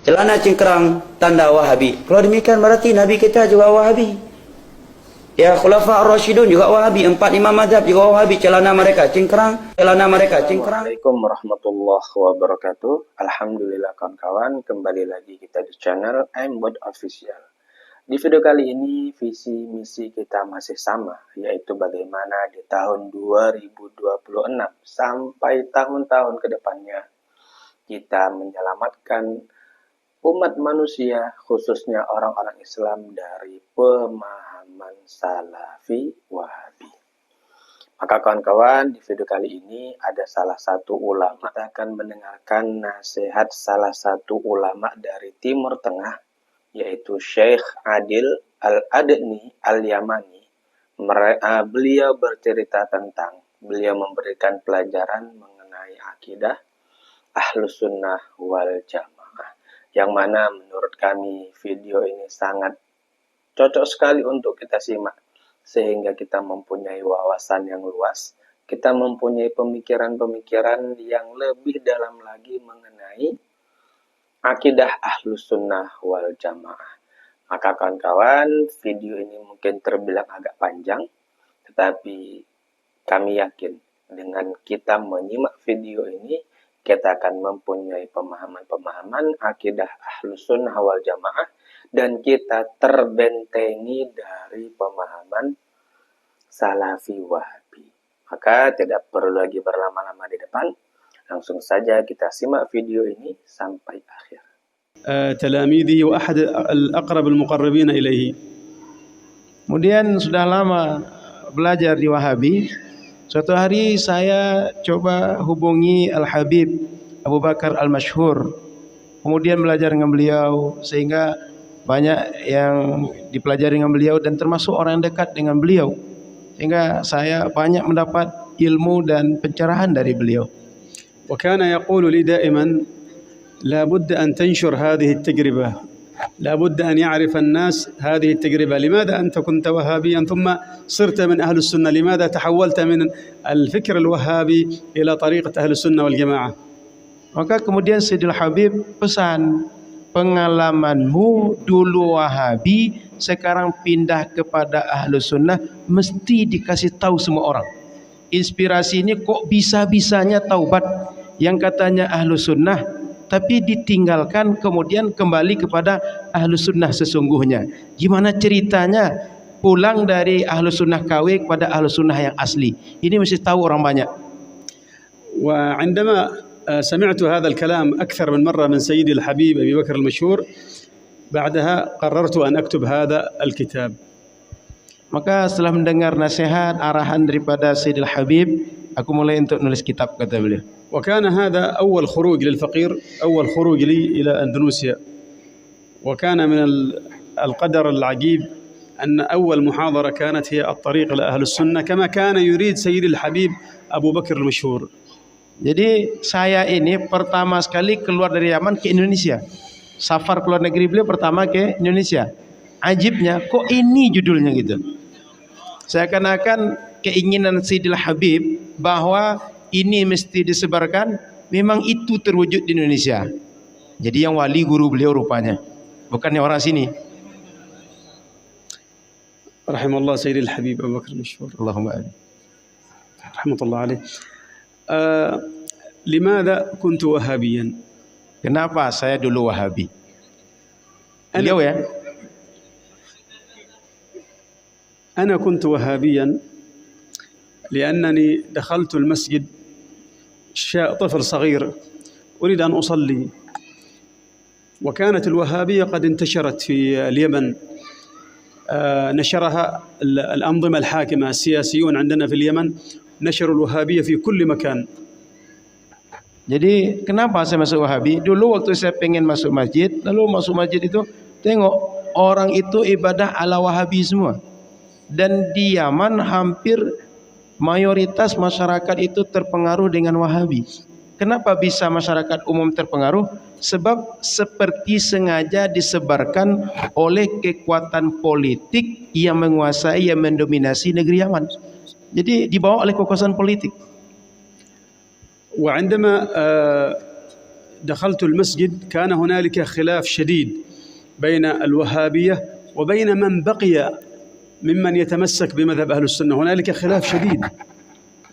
celana cingkrang tanda Wahabi. Kalau demikian berarti Nabi kita juga Wahabi. Ya, Khulafa Ar-Rasyidun juga Wahabi, 4 imam mazhab juga Wahabi, celana mereka cingkrang, celana mereka cingkrang. Assalamualaikum warahmatullahi wabarakatuh. Alhamdulillah kawan-kawan, kembali lagi kita di channel Aimbot Official. Di video kali ini visi misi kita masih sama, yaitu bagaimana di tahun 2026 sampai tahun-tahun ke depannya kita menyelamatkan umat manusia, khususnya orang-orang Islam dari pemahaman Salafi Wahabi. Maka kawan-kawan, di video kali ini ada salah satu ulama. Kita akan mendengarkan nasihat salah satu ulama dari Timur Tengah, yaitu Syekh Adil Al-Adni Al-Yamani. Beliau bercerita tentang, beliau memberikan pelajaran mengenai akidah Ahlus Sunnah wal Jamaah. Yang mana menurut kami video ini sangat cocok sekali untuk kita simak. Sehingga kita mempunyai wawasan yang luas. Kita mempunyai pemikiran-pemikiran yang lebih dalam lagi mengenai akidah Ahlus Sunnah wal Jamaah. Maka kawan-kawan, video ini mungkin terbilang agak panjang. Tetapi kami yakin dengan kita menyimak video ini, kita akan mempunyai pemahaman-pemahaman akidah Ahlus Sunnah wal Jamaah dan kita terbentengi dari pemahaman Salafi Wahabi. Maka tidak perlu lagi berlama-lama di depan, langsung saja kita simak video ini sampai akhir. تلاميذي وأحد الأقرب المقربين إليه. Kemudian sudah lama belajar di Wahabi. Suatu hari saya coba hubungi Al-Habib Abu Bakar Al-Masyhur. Kemudian belajar dengan beliau sehingga banyak yang dipelajari dengan beliau dan termasuk orang yang dekat dengan beliau. Sehingga saya banyak mendapat ilmu dan pencerahan dari beliau. وكان يقول لي دائما لا بد أن تنشر هذه التجربة، لا بد أن يعرف الناس هذه التجربة. لماذا أنت كنت وهابيا ثم صرت من أهل السنة؟ لماذا تحولت من الفكر الوهابي إلى طريقة أهل السنة والجماعة؟ Maka kemudian Sayyidul Habib pesan, pengalamanmu dulu Wahabi, sekarang pindah kepada Ahlus Sunnah, mesti dikasih tahu semua orang. Inspirasi ini kok bisa-bisanya taubat yang katanya Ahlus Sunnah, tapi ditinggalkan kemudian kembali kepada Ahlus Sunnah sesungguhnya. Gimana ceritanya pulang dari Ahlus Sunnah KW kepada Ahlus Sunnah yang asli? Ini mesti tahu orang banyak. وعندما سمعت هذا الكلام أكثر من مرة من سيدي الحبيب أبي بكر المشهور، بعدها قررت أن أكتب هذا الكتاب. Maka setelah mendengar nasihat arahan daripada Sayyidil Habib, aku mulai untuk nulis kitab, kata beliau. وكان هذا أول خروج للفقير، أول خروج لي إلى أندونيسيا. وكان من القدر العجيب أن أول محاضرة كانت هي الطريق إلى أهل السنة كما كان يريد سيدي الحبيب أبو بكر المشهور. Jadi saya ini pertama sekali keluar dari Yaman ke Indonesia. Safar keluar negeri beliau pertama ke Indonesia. Ajibnya kok ini judulnya gitu. Seakan-akan keinginan Sayyidil Habib bahwa ini mesti disebarkan, memang itu terwujud di Indonesia. Jadi yang wali guru beliau rupanya, bukannya orang sini. Rahimallah Sayyidil Habib Abu Bakar Masyhur. Allahumma amin. Rahmatullah alaih. لماذا كنت وهابيا؟ Kenapa saya dulu Wahabi? Beliau ya. أنا كنت وهابيا لأنني دخلت المسجد طفل صغير أريد أن أصلي، وكانت الوهابية قد انتشرت في اليمن. نشرها الأنظمة الحاكمة، السياسيون عندنا في اليمن نشروا الوهابية في كل مكان. Jadi kenapa saya masuk Wahabi? Dulu waktu saya pengen masuk masjid, lalu masuk masjid itu tengok orang itu ibadah ala Wahabi semua. Dan di Yaman hampir mayoritas masyarakat itu terpengaruh dengan Wahabi. Kenapa bisa masyarakat umum terpengaruh? Sebab seperti sengaja disebarkan oleh kekuatan politik yang menguasai, yang mendominasi negeri Yaman. Jadi dibawa oleh kekuasaan politik. وعندما دخلت المسجد كان هنالك خلاف شديد بين الوهابية وبين من بقي ممن يتمسك بمذهب أهل السنة، هنالك خلاف شديد.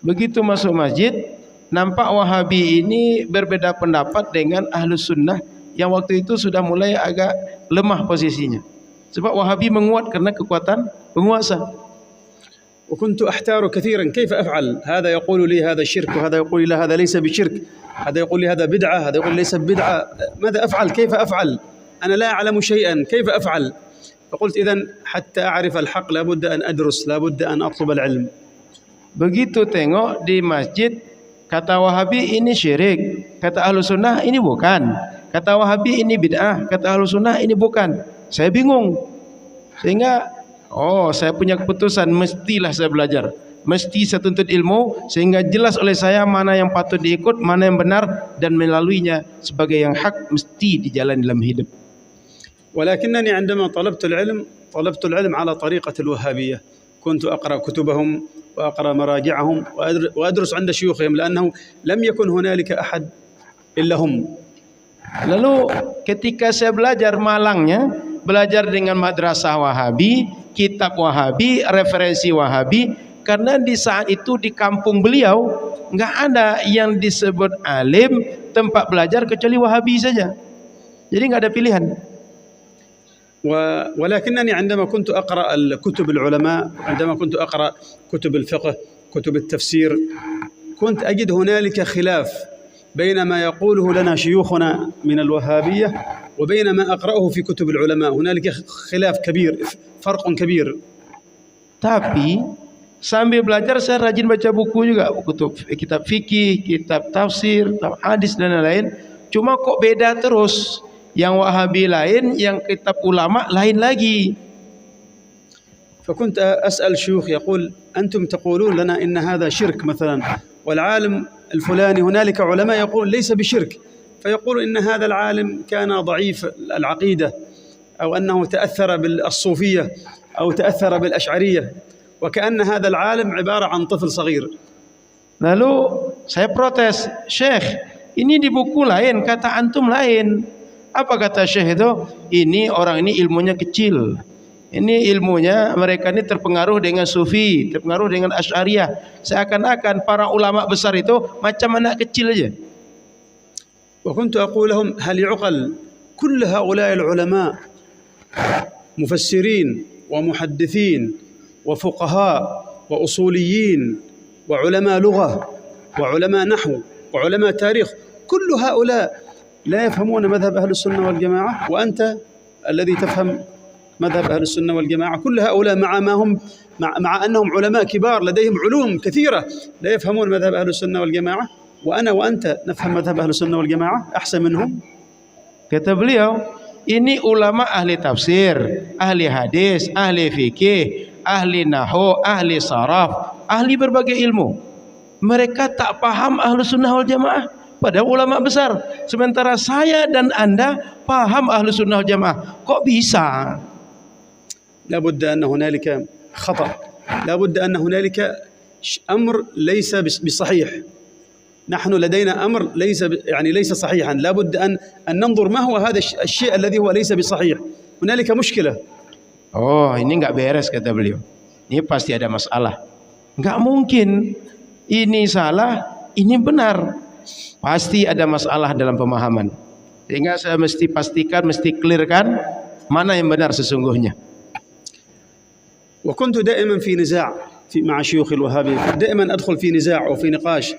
Begitu masuk masjid, nampak Wahabi ini berbeda pendapat dengan Ahlus Sunnah yang waktu itu sudah mulai agak lemah posisinya. Sebab Wahabi menguat karena kekuatan penguasa. وكنت أحتار كثيرا كيف أفعل، هذا يقول لي هذا شرك وهذا يقول لي لا هذا ليس بشرك، هذا يقول لي هذا بدعة، هذا يقول ليس بدعة، ماذا أفعل؟ كيف أفعل؟ أنا لا أعلم شيئا، كيف أفعل؟ فقلت إذن حتى أعرف الحق لابد أن أدرس، لابد أن أطلب العلم. Begitu tengok di masjid, kata Wahabi ini syirik, kata Ahlus Sunnah ini bukan, kata Wahabi ini bid'ah, kata Ahlus Sunnah ini bukan. Saya bingung, sehingga saya punya keputusan, mestilah saya belajar, mesti saya tuntut ilmu sehingga jelas oleh saya mana yang patut diikut, mana yang benar, dan melaluinya sebagai yang hak mesti dijalani dalam hidup. ولكنني عندما طلبت العلم على طريقة الوهابية، كنت أقرأ كتبهم وأقرأ مراجعهم وأدرس عند شيوخهم، لأنه لم يكن هنالك أحد إلا هم. Lalu ketika saya belajar malangnya, belajar dengan madrasah Wahabi, kitab Wahabi, referensi Wahabi, karena di saat itu di kampung beliau nggak ada yang disebut alim tempat belajar kecuali Wahabi saja. Jadi nggak ada pilihan. ولكنني عندما كنت أقرأ كتب العلماء، عندما كنت أقرأ كتب الفقه، كتب التفسير، كنت أجد هنالك خلاف بين ما يقوله لنا شيوخنا من الوهابية وبين ما أقرأه في كتب العلماء، هنالك خلاف كبير، فرق كبير. Tapi sambil belajar saya rajin baca buku juga, kitab fikih, kitab tafsir, kitab hadis dan lain-lain. Cuma kok beda terus. Yang Wahabi lain, yang kitab ulama lain lagi. فكنت أسأل شيوخ يقول أنتم تقولون لنا إن هذا شرك مثلا، والعالم الفلاني هنالك علماء يقول ليس بشرك، فيقول إن هذا العالم كان ضعيف العقيدة، أو أنه تأثر بالصوفية أو تأثر بالأشعرية، وكأن هذا العالم عبارة عن طفل صغير. Lalu saya protes, Syekh, ini di buku lain, kata antum lain. Apa kata Syekh itu? Ini orang ini ilmunya kecil. Ini ilmunya mereka ini terpengaruh dengan sufi, terpengaruh dengan asy'ariyah. Seakan-akan para ulama besar itu macam anak kecil aja. وكنت أقول لهم هل يعقل كل هؤلاء العلماء مفسرين ومحدثين وفقهاء وأصوليين وعلماء لغة وعلماء نحو وعلماء تاريخ، كل هؤلاء لا يفهمون مذهب أهل السنة والجماعة، وأنت الذي تفهم مذهب أهل السنة والجماعة، كل هؤلاء مع أنهم علماء كبار لديهم علوم كثيرة لا يفهمون مذهب أهل السنة والجماعة، وأنا وأنت نفهم مذهب أهل السنة والجماعة أحسن منهم. Kata beliau, ini ulama ahli tafsir, ahli hadis, ahli fikih, ahli nahwu, ahli saraf, ahli berbagai ilmu. Mereka tak paham Ahlus Sunnah wal Jamaah, padahal ulama besar. Sementara saya dan Anda paham Ahlus Sunnah wal Jamaah. Kok bisa? لابد أن هنالك خطأ، لابد أن هنالك أمر ليس بصحيح. نحن لدينا أمر ليس صحيحا، لابد أن ننظر ما هو هذا الشيء الذي هو ليس بصحيح. هنالك مشكلة. Ini nggak beres, kata beliau. Ini pasti ada masalah. Nggak mungkin ini salah, ini benar. Pasti ada masalah dalam pemahaman. Sehingga saya mesti pastikan, mesti clearkan mana yang benar sesungguhnya. وكنت دائما في نزاع مع شيوخ الوهابية، دائما أدخل في نزاع أو في نقاش،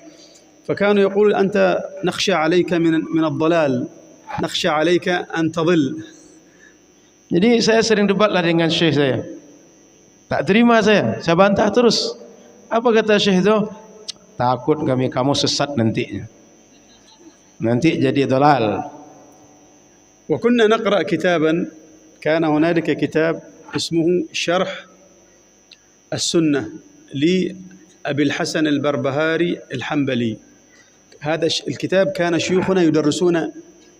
فكانوا يقولون أنت نخشى عليك من الضلال، نخشى عليك أن تضل. Jadi saya sering debatlah dengan syekh saya. Tak terima saya bantah terus. Apa kata syekh itu? Takut kamu sesat nanti jadi dalal. وكنا نقرأ كتابا، كان هنالك كتاب اسمه شرح السنة لأبي الحسن البربهاري الحنبلي. هذا الكتاب كان شيوخنا يدرسون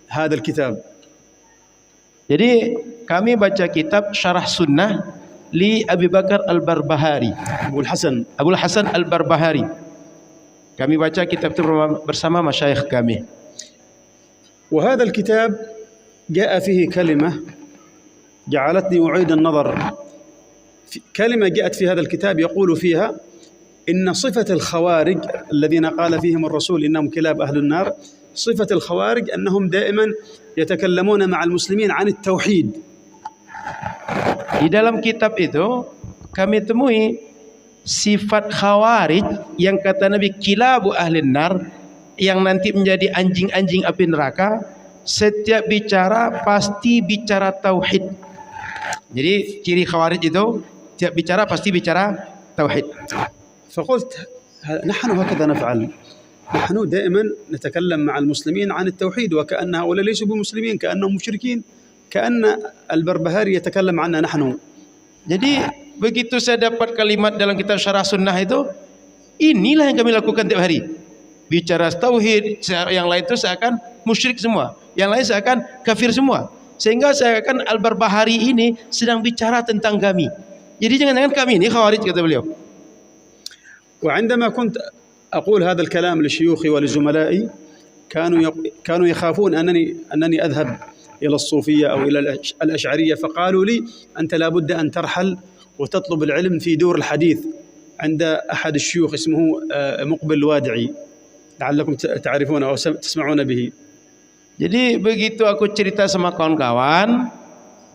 هذا الكتاب. Jadi kami baca kitab Syarah Sunnah li Abi Bakar Al-Barbahari, Abul Hasan Al-Barbahari. Kami baca kitab itu bersama masyayikh kami. وهذا الكتاب جاء فيه كلمة جعلتني أعيد النظر. كلمة جاءت في هذا الكتاب يقول فيها إن صفة الخوارج الذين قال فيهم الرسول إنهم كلاب أهل النار، صفة الخوارج أنهم دائما يتكلمون مع المسلمين عن التوحيد. Di dalam kitab itu kami temui sifat khawarij yang kata Nabi kilabu ahli nar, yang nanti menjadi anjing-anjing api neraka. Setiap bicara pasti bicara tauhid. Jadi ciri khawarij itu setiap bicara pasti bicara tauhid. فقلت نحن هكذا نفعل، نحن دائما نتكلم مع المسلمين عن التوحيد وكأن هؤلاء ليسوا بمسلمين، كأنهم مشركين، كأن البربهاري يتكلم عنا نحن. Jadi begitu saya dapat kalimat dalam kitab Syarah Sunnah itu, inilah yang kami lakukan tiap hari. Bicara tauhid, yang lain itu seakan musyrik semua, yang lain seakan kafir semua. Sehingga seakan Al-Barbahari ini sedang bicara tentang kami. Jadi jangan-jangan kami ini khawarij, kata beliau. وعندما كنت أقول هذا الكلام لشيوخي ولزملائي كانوا يخافون أنني أذهب إلى الصوفية أو إلى الأشعرية، فقالوا لي أنت لابد أن ترحل وتطلب العلم في دور الحديث عند أحد الشيوخ اسمه مقبل الوادعي، لعلكم تعرفون أو تسمعون به. Jadi begitu aku cerita sama kawan-kawan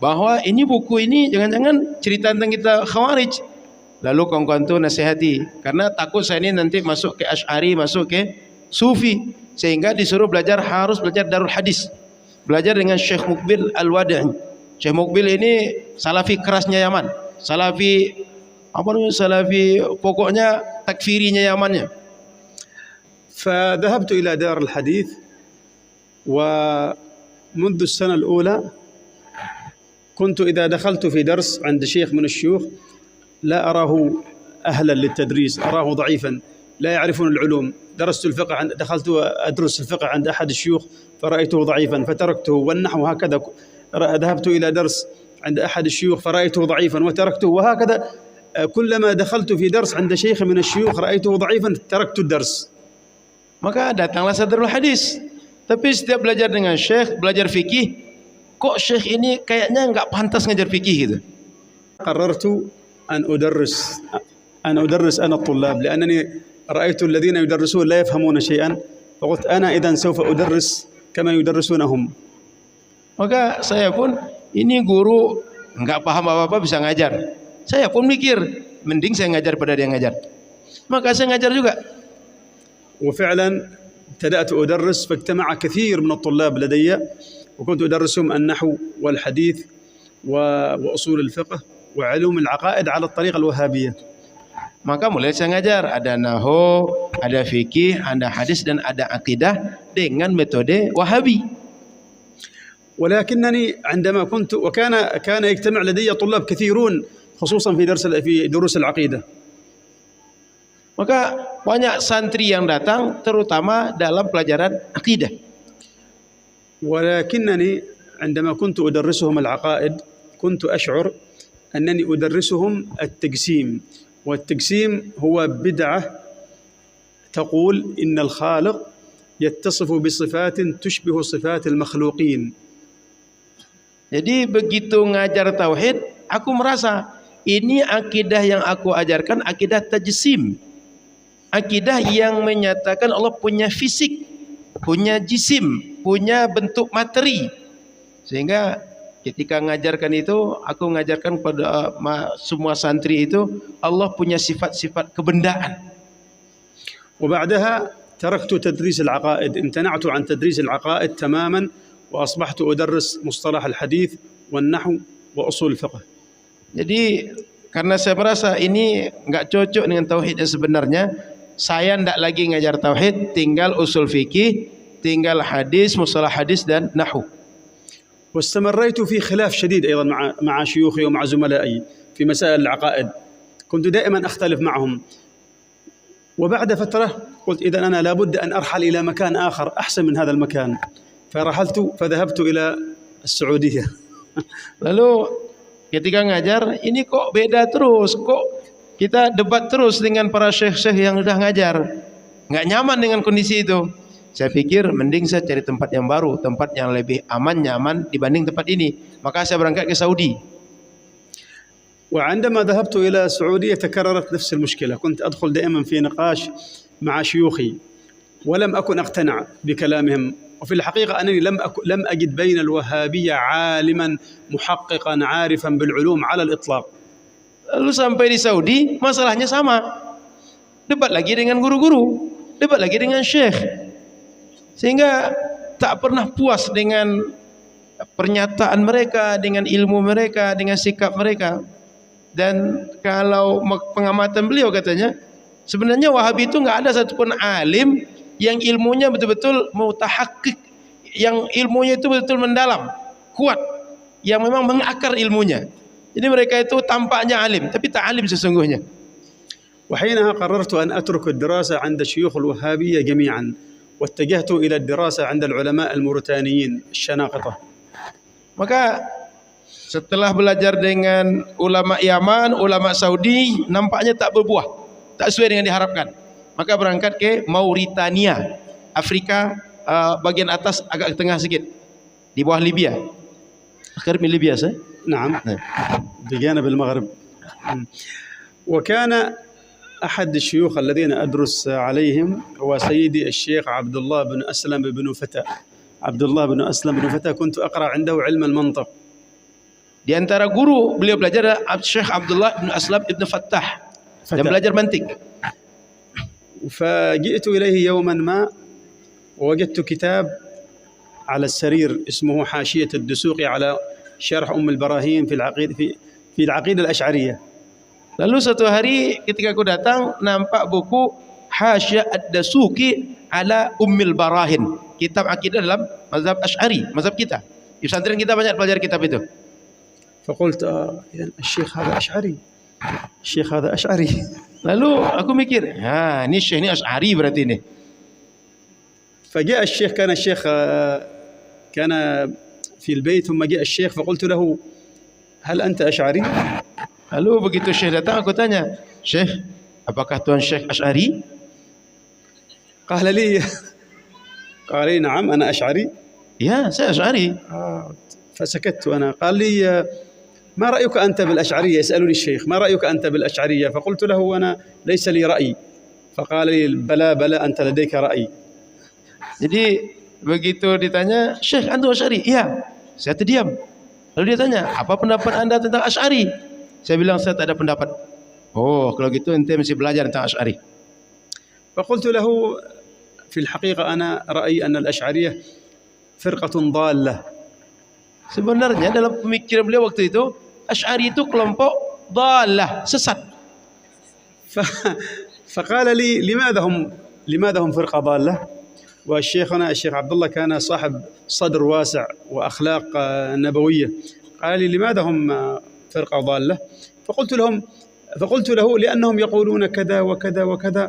bahwa ini buku ini jangan-jangan cerita tentang kita khawarij. Lalu kawan-kawan itu nasihati, karena takut saya ini nanti masuk ke Asy'ari, masuk ke Sufi, sehingga disuruh harus belajar Darul Hadis, belajar dengan Syekh Muqbil Al-Wadi'i. Syekh Muqbil ini salafi kerasnya Yaman, salafi pokoknya takfirinya Yamannya. فذهبت إلى دار الحديث، ومنذ السنة الأولى كنت إذا دخلت في درس عند شيخ من الشيوخ لا أراه أهلا للتدريس، أراه ضعيفا، لا يعرفون العلوم. دخلت أدرس الفقه عند أحد الشيوخ فرأيته ضعيفا فتركته، والنحو هكذا. ذهبت إلى درس عند أحد الشيوخ فرأيته ضعيفا وتركته، وهكذا كلما دخلت في درس عند شيخ من الشيوخ رأيته ضعيفا تركت الدرس. Maka datanglah Darul Hadis. Tapi setiap belajar dengan syekh, belajar fikih, kok syekh ini kayaknya enggak pantas ngajar fikih gitu. قررت أن أدرس أنا الطلاب، لأنني رأيت الذين يدرسون لا يفهمون شيئا، فقلت أنا إذن سوف أدرس كما يدرسونهم. Maka saya pun ini guru enggak paham apa-apa bisa ngajar. Saya pun mikir mending saya ngajar pada dia ngajar. Maka saya ngajar juga. وفعلا ابتدأت أدرس، فاجتمع كثير من الطلاب لدي، وكنت أدرسهم النحو والحديث وأصول الفقه وعلوم العقائد على الطريقة الوهابية. Maka mulai saya ngajar, ada nahwu, ada fikih, ada hadis dan ada akidah dengan metode Wahabi. ولكنني عندما كنت كان يجتمع لدي طلاب كثيرون خصوصا في دروس العقيدة. Maka banyak santri yang datang terutama dalam pelajaran akidah. ولكنني عندما كنت أدرسهم العقائد كنت أشعر أنني أدرسهم التقسيم، والتقسيم هو بدعة تقول إن الخالق يتصف بصفات تشبه صفات المخلوقين. Jadi begitu ngajar tauhid, aku merasa ini akidah yang aku ajarkan akidah tajsim. Akidah yang menyatakan Allah punya fisik, punya jisim, punya bentuk materi. Sehingga ketika mengajarkan itu, aku mengajarkan pada semua santri itu Allah punya sifat-sifat kebendaan. وبعدها تركت تدريس العقائد، امتنعت عن تدريس العقائد تماما، وأصبحت أدرس مصطلح الحديث والنحو وأصول الفقه. Jadi karena saya merasa ini enggak cocok dengan tauhid yang sebenarnya, saya tidak lagi ngajar tauhid, tinggal usul fikih, tinggal hadis, mustalah hadis dan nahwu. واستمريت في خلاف شديد أيضا مع شيوخي ومع زملائي في مسائل العقائد، كنت دائما أختلف معهم. وبعد فترة قلت إذا أنا لابد أن أرحل إلى مكان آخر أحسن من هذا المكان، فذهبت إلى السعودية. Lalu ketika ngajar, ini kok beda terus, kok kita debat terus dengan para syekh-syekh yang sudah ngajar, nggak nyaman dengan kondisi itu. Saya pikir mending saya cari tempat yang baru, tempat yang lebih aman, nyaman dibanding tempat ini. Maka saya berangkat ke Saudi. وعندما ذهبت إلى السعودية تكررت نفس المشكلة. كنت أدخل دائما في نقاش مع شيوخي ولم أكن أقتنع بكلامهم. وفي الحقيقة أنني لم أجد بين الوهابية عالما محققا عارفا بالعلوم على الإطلاق. Lalu sampai di Saudi, masalahnya sama. Debat lagi dengan guru-guru, debat lagi dengan syekh. Sehingga tak pernah puas dengan pernyataan mereka, dengan ilmu mereka, dengan sikap mereka. Dan kalau pengamatan beliau katanya, sebenarnya Wahabi itu enggak ada satupun alim yang ilmunya betul-betul mutahakkik, yang ilmunya itu betul mendalam, kuat, yang memang mengakar ilmunya. Jadi mereka itu tampaknya alim, tapi tak alim sesungguhnya. وحينها قررت أن أترك الدراسة عند شيوخ الوهابية جميعا واتجهت إلى الدراسة عند العلماء الموريتانيين الشناقطة. Maka setelah belajar dengan ulama Yaman, ulama Saudi, nampaknya tak berbuah, tak sesuai dengan diharapkan. Maka berangkat ke Mauritania, Afrika bagian atas agak ke tengah sedikit, di bawah Libya. Sekarang Libya sah? نعم بجانب المغرب. وكان أحد الشيوخ الذين أدرس عليهم هو سيدي الشيخ عبد الله بن أسلم بن فتى. عبد الله بن أسلم بن فتى كنت أقرأ عنده علم المنطق. Di antara guru beliau belajar Syekh Abdullah bin Aslam ibn Fattah dan belajar mantik. فجئت إليه يوما ما ووجدت كتاب على السرير اسمه حاشية الدسوقي على شرح أم البراهين في العقيدة الأشعرية. Lalu satu hari ketika aku datang, nampak buku Hasyiah Ad-Dasuki ala Ummil Barahin, kitab akidah dalam mazhab Asy'ari, mazhab kita. Di pesantren kita banyak belajar kitab itu. فقلت الشيخ هذا أشعري. الشيخ هذا أشعري. Lalu aku mikir, ini syekh ini Asy'ari berarti ini. فجاء الشيخ كان في البيت ثم جاء الشيخ فقلت له هل أنت أشعري؟ Lalu begitu syekh datang, aku tanya, Syekh, apakah tuan Syekh Asy'ari? قال لي نعم أنا أشعري. Ya, saya Asy'ari. فسكت أنا. قال لي ما رأيك أنت بالأشعرية؟ يسألني الشيخ ما رأيك أنت بالأشعرية؟ فقلت له أنا ليس لي رأي. فقال لي بلى أنت لديك رأي. Jadi begitu ditanya, Syekh, antum Asy'ari? Iya. Saya terdiam. Lalu dia tanya, apa pendapat anda tentang Asy'ari? Saya bilang saya tak ada pendapat. Oh, kalau gitu ente mesti belajar tentang Asy'ari. فقلت له في الحقيقة أنا رأيي أن الأشعرية فرقة ضالة. Sebenarnya dalam pemikiran beliau waktu itu, Asy'ari itu kelompok dhalah, sesat. فقال لي لماذا هم فرقة ضالة؟ والشيخنا الشيخ عبد الله كان صاحب صدر واسع وأخلاق نبوية. قال لي لماذا هم فرقة ضالة؟ فقلت له لأنهم يقولون كذا وكذا وكذا.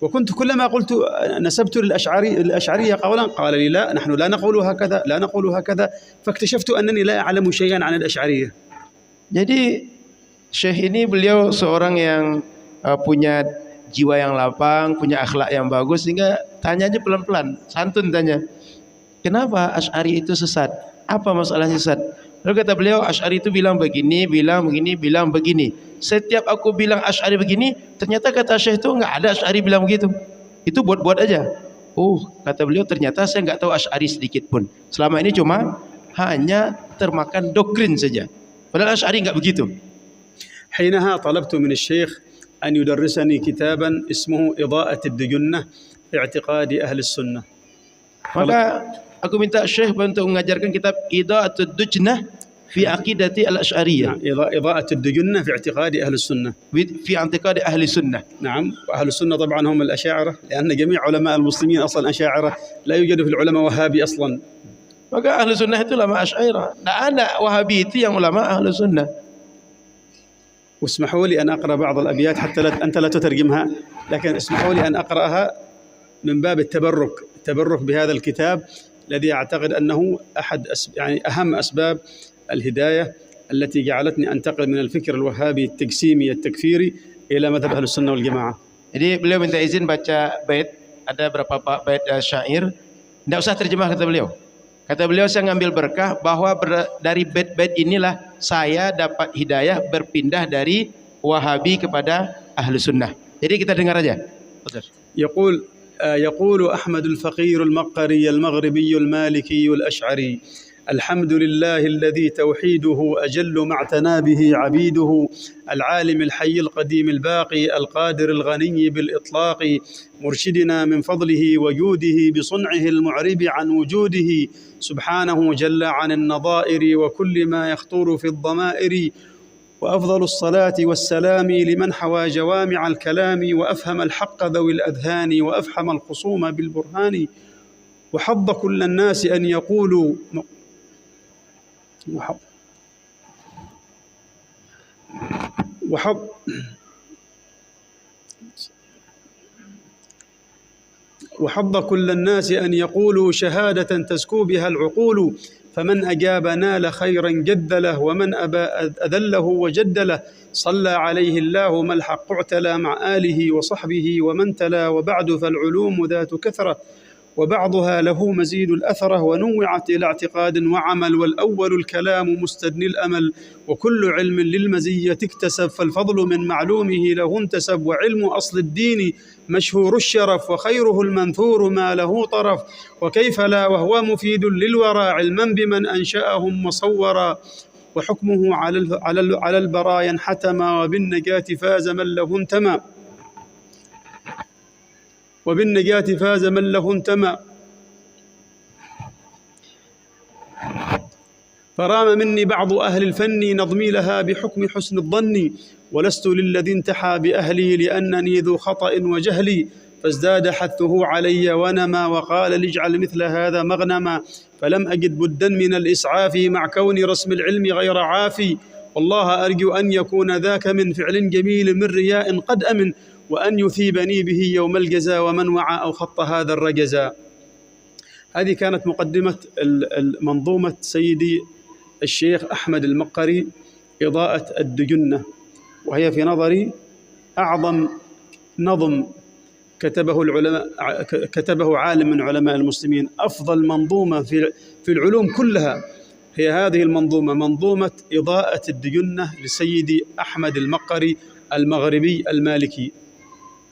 وكنت كلما قلت نسبت للأشعرية قولا قال لي لا نحن لا نقول هكذا لا نقول هكذا. فاكتشفت أنني لا أعلم شيئا عن الأشعرية. Jadi Syekh ini beliau seorang yang punya jiwa yang lapang, punya akhlak yang bagus, sehingga tanyanya pelan-pelan, santun tanya, kenapa Asy'ari itu sesat? Apa masalahnya sesat? Lalu kata beliau, Asy'ari itu bilang begini, bilang begini, bilang begini. Setiap aku bilang Asy'ari begini, ternyata kata Syekh itu enggak ada Asy'ari bilang begitu. Itu buat-buat aja. Oh, kata beliau, ternyata saya enggak tahu Asy'ari sedikit pun. Selama ini cuma hanya termakan doktrin saja. Padahal Asy'ari enggak begitu. حينها طلبت من الشيخ أن يدرسني كتابا اسمه إضاءة الدجنة في اعتقاد أهل السنة. Maka aku minta Syekh untuk mengajarkan kitab Ida'atud Dujnah fi Aqidati al-Asy'ariyah. إضاءة الدجنة في اعتقاد أهل السنة. في اعتقاد أهل السنة. نعم، وأهل السنة طبعا هم الأشاعرة، لأن جميع علماء المسلمين أصلا أشاعرة، لا يوجد في العلماء وهابي أصلا. Maka Ahlu Sunnah itu ulama Asy'ariyah. Tidak ada Wahabi itu yang ulama Ahlu Sunnah. واسمحوا لي أن أقرأ بعض الأبيات حتى أنت لا تترجمها، لكن اسمحوا لي أن أقرأها من باب التبرك بهذا الكتاب الذي أعتقد أنه يعني أهم أسباب الهداية التي جعلتني أنتقل من الفكر الوهابي التقسيمي التكفيري إلى مذهب أهل السنة والجماعة. Jadi beliau minta izin baca bait ada berapa bait syair, tidak usah terjemah kata beliau. Kata beliau, saya ngambil berkah bahwa dari bait-bait inilah saya dapat hidayah berpindah dari Wahabi kepada Ahlu Sunnah. Jadi kita dengar aja. يقول أحمد الفقير المقري المغربي المالكي الأشعري: الحمد لله الذي توحيده أجل ما اعتنى به عبيده، العالم الحي القديم الباقي القادر الغني بالإطلاق، مرشدنا من فضله وجوده بصنعه المعرب عن وجوده، سبحانه جل عن النظائر وكل ما يخطر في الضمائر، وأفضل الصلاة والسلام لمن حوى جوامع الكلام وأفهم الحق ذوي الأذهان وأفحم الخصوم بالبرهان، وحض كل الناس أن يقولوا وحض كل الناس أن يقولوا شهادة تزكو بها العقول، فمن أجاب نال خيرا جد له ومن أبى أذله وجد له، صلى عليه الله ما الحق اعتلى مع آله وصحبه ومن تلا، وبعد فالعلوم ذات كثرة وبعضها له مزيد الأثرة، ونوعت إلى اعتقاد وعمل، والأول الكلام مستدني الأمل، وكل علم للمزية اكتسب، فالفضل من معلومه له انتسب، وعلم أصل الدين مشهور الشرف، وخيره المنثور ما له طرف، وكيف لا وهو مفيد للورى علما بمن أنشأهم وصورا، وحكمه على البرايا انحتما، وبالنجاة فاز من له انتمى، وبالنجاة فاز من له انتمى، فرام مني بعض أهل الفن نظمي لها بحكم حسن الظن، ولست للذي انتحى بأهلي لأنني ذو خطأ وجهلي، فازداد حثه علي ونما، وقال لاجعل مثل هذا مغنما، فلم أجد بدا من الإسعاف مع كون رسم العلم غير عافي، والله أرجو أن يكون ذاك من فعل جميل من رياء قد أمن، وأن يثيبني به يوم الجزاء، ومن وعى أو خط هذا الرجزاء. هذه كانت مقدمة منظومة سيدي الشيخ أحمد المقري إضاءة الدجنة، وهي في نظري أعظم نظم كتبه عالم من علماء المسلمين. أفضل منظومة في العلوم كلها هي هذه المنظومة، منظومة إضاءة الدجنة لسيدي أحمد المقري المغربي المالكي.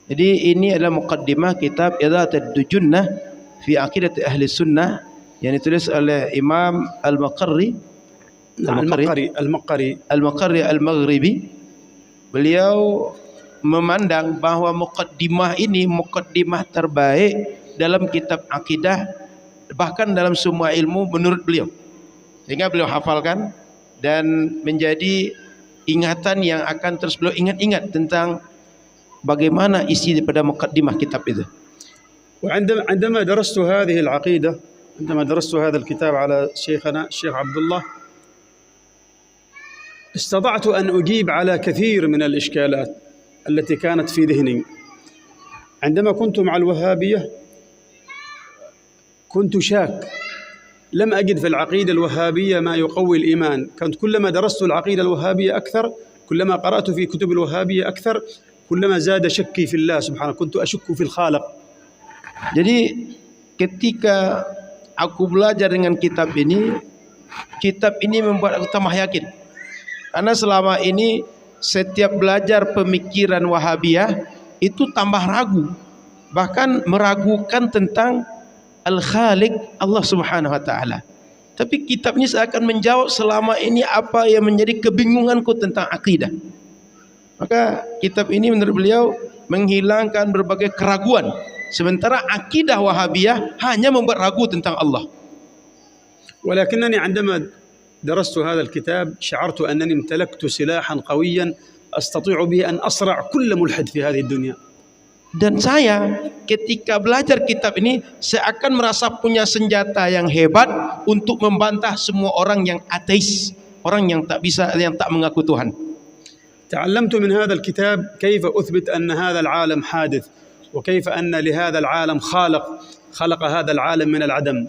Jadi ini adalah muqaddimah kitab Idaatul Dujunnah fi Aqidah Ahli Sunnah yang ditulis oleh Imam Al-Maqarri Al-Maghribi. Beliau memandang bahwa muqaddimah ini muqaddimah terbaik dalam kitab akidah, bahkan dalam semua ilmu menurut beliau. Sehingga beliau hafalkan dan menjadi ingatan yang akan terus beliau ingat-ingat tentang bagaimana isi daripada muqaddimah kitab itu. وعندما درست هذه العقيدة، عندما درست هذا الكتاب على شيخنا الشيخ عبد الله، استطعت أن أجيب على كثير من الإشكالات التي كانت في ذهني. عندما كنت مع الوهابية كنت شاك، لم أجد في العقيدة الوهابية ما يقوي الإيمان. كنت كلما درست العقيدة الوهابية أكثر، كلما قرأت في كتب الوهابية أكثر، كلما زاد شكي في الله سبحانه، كنت أشك في الخالق. Jadi ketika aku belajar dengan kitab ini membuat aku tambah yakin. Karena selama ini setiap belajar pemikiran Wahabiyah itu tambah ragu, bahkan meragukan tentang Al-Khaliq Allah Subhanahu wa taala. Tapi kitab ini seakan menjawab selama ini apa yang menjadi kebingunganku tentang akidah. Maka kitab ini menurut beliau menghilangkan berbagai keraguan, sementara akidah Wahabiyah hanya membuat ragu tentang Allah. ولكنني عندما درست هذا الكتاب شعرت أنني امتلكت سلاحا قويا أستطيع به أن أصرع كل ملحد في هذه الدنيا. Dan saya ketika belajar kitab ini seakan merasa punya senjata yang hebat untuk membantah semua orang yang ateis, orang yang tak mengaku Tuhan. تعلمت من هذا الكتاب كيف أثبت أن هذا العالم حادث، وكيف أن لهذا العالم خلق هذا العالم من العدم،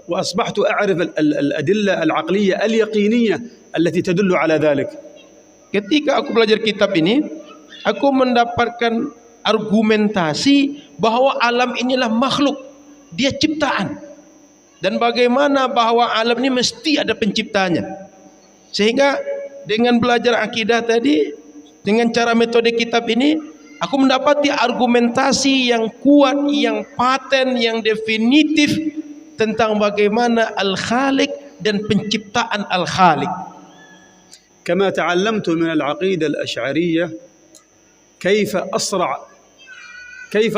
وأصبحت أعرف الأدلة العقلية اليقينية التي تدل على ذلك. Ketika aku belajar kitab ini, aku mendapatkan argumentasi bahwa alam inilah makhluk, dia ciptaan, dan bagaimana bahwa alam ini mesti ada penciptanya. Sehingga dengan belajar akidah tadi, dengan cara metode kitab ini, aku mendapati argumentasi yang kuat, yang paten, yang definitif tentang bagaimana Al-Khaliq dan penciptaan Al-Khaliq. كما تعلمت من العقيدة الأشعرية كيف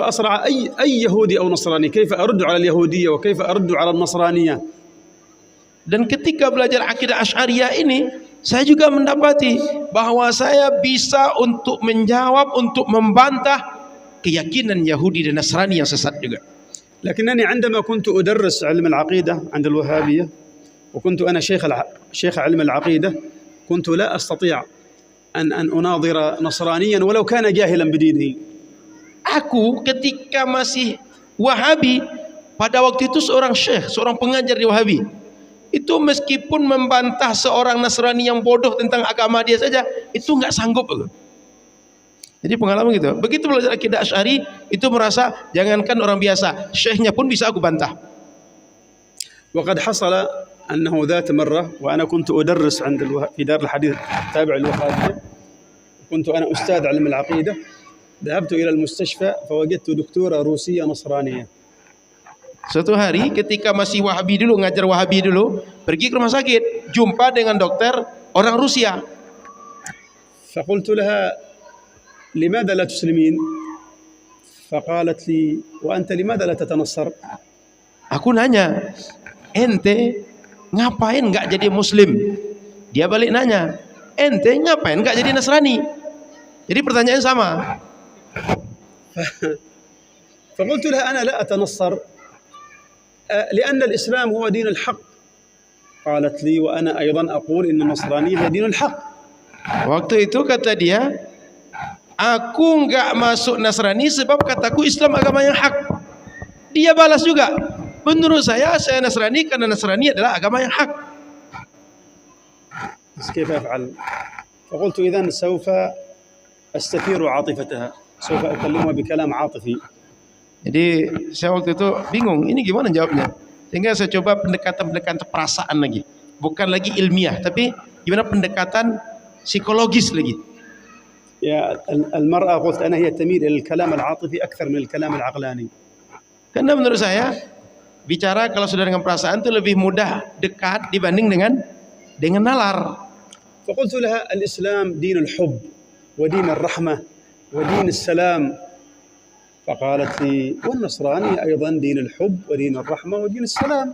أصرع أي يهودي أو نصراني، كيف أرد على اليهودية وكيف أرد على النصرانية. Dan ketika belajar akidah Asy'ariyah ini, saya juga mendapati bahwa saya bisa untuk menjawab, untuk membantah keyakinan Yahudi dan Nasrani yang sesat juga. لكنني عندما كنت أدرس علم العقيدة عند الوهابية، وكنت أنا شيخ علم العقيدة، كنت لا أستطيع أن أناظر نصرانيا ولو كان جاهلا بدينه. Aku ketika masih Wahabi, pada waktu itu seorang syekh, seorang pengajar di Wahabi, itu meskipun membantah seorang Nasrani yang bodoh tentang agama dia saja, itu nggak sanggup. Jadi pengalaman gitu. Begitu belajar akidah Asy'ari, itu merasa jangankan orang biasa, syekhnya pun bisa aku bantah. وقد حصل أنه ذات مرة وأنا كنت أدرس في دار الحديث التابع للوهابية، كنت أنا أستاذ علم العقيدة، ذهبت إلى المستشفى فوجدت دكتورة روسية نصرانية. Suatu hari ketika masih Wahabi dulu, ngajar Wahabi dulu, pergi ke rumah sakit, jumpa dengan dokter orang Rusia. فقلت لها لماذا لا تسلمين؟ فقالت لي وأنت لماذا لا تتنصر؟ Aku nanya, ente ngapain nggak jadi Muslim? Dia balik nanya, ente ngapain nggak jadi Nasrani? Jadi pertanyaan sama. فقلت لها أنا لا أتنصر لأن الإسلام هو دين الحق. قالت لي وأنا أيضا أقول إن النصرانية هي دين الحق. Waktu itu kata dia, aku nggak masuk Nasrani sebab kataku Islam agama yang hak. Dia balas juga, menurut saya Nasrani karena Nasrani adalah agama yang hak. كيف أفعل؟ فقلت إذن سوف أستثير عاطفتها، سوف أكلمها بكلام عاطفي. Jadi saya waktu itu bingung, ini gimana jawabnya. Sehingga saya coba pendekatan perasaan lagi, bukan lagi ilmiah, tapi gimana pendekatan psikologis lagi. يا المرأة قلت أنا هي تميل إلى الكلام العاطفي أكثر من الكلام العقلاني. Karena menurut saya bicara kalau sudah dengan perasaan itu lebih mudah dekat dibanding dengan nalar. فقلت لها الإسلام دين الحب ودين الرحمة ودين السلام. فقالت لي والنصراني أيضا دين الحب ودين الرحمة ودين السلام.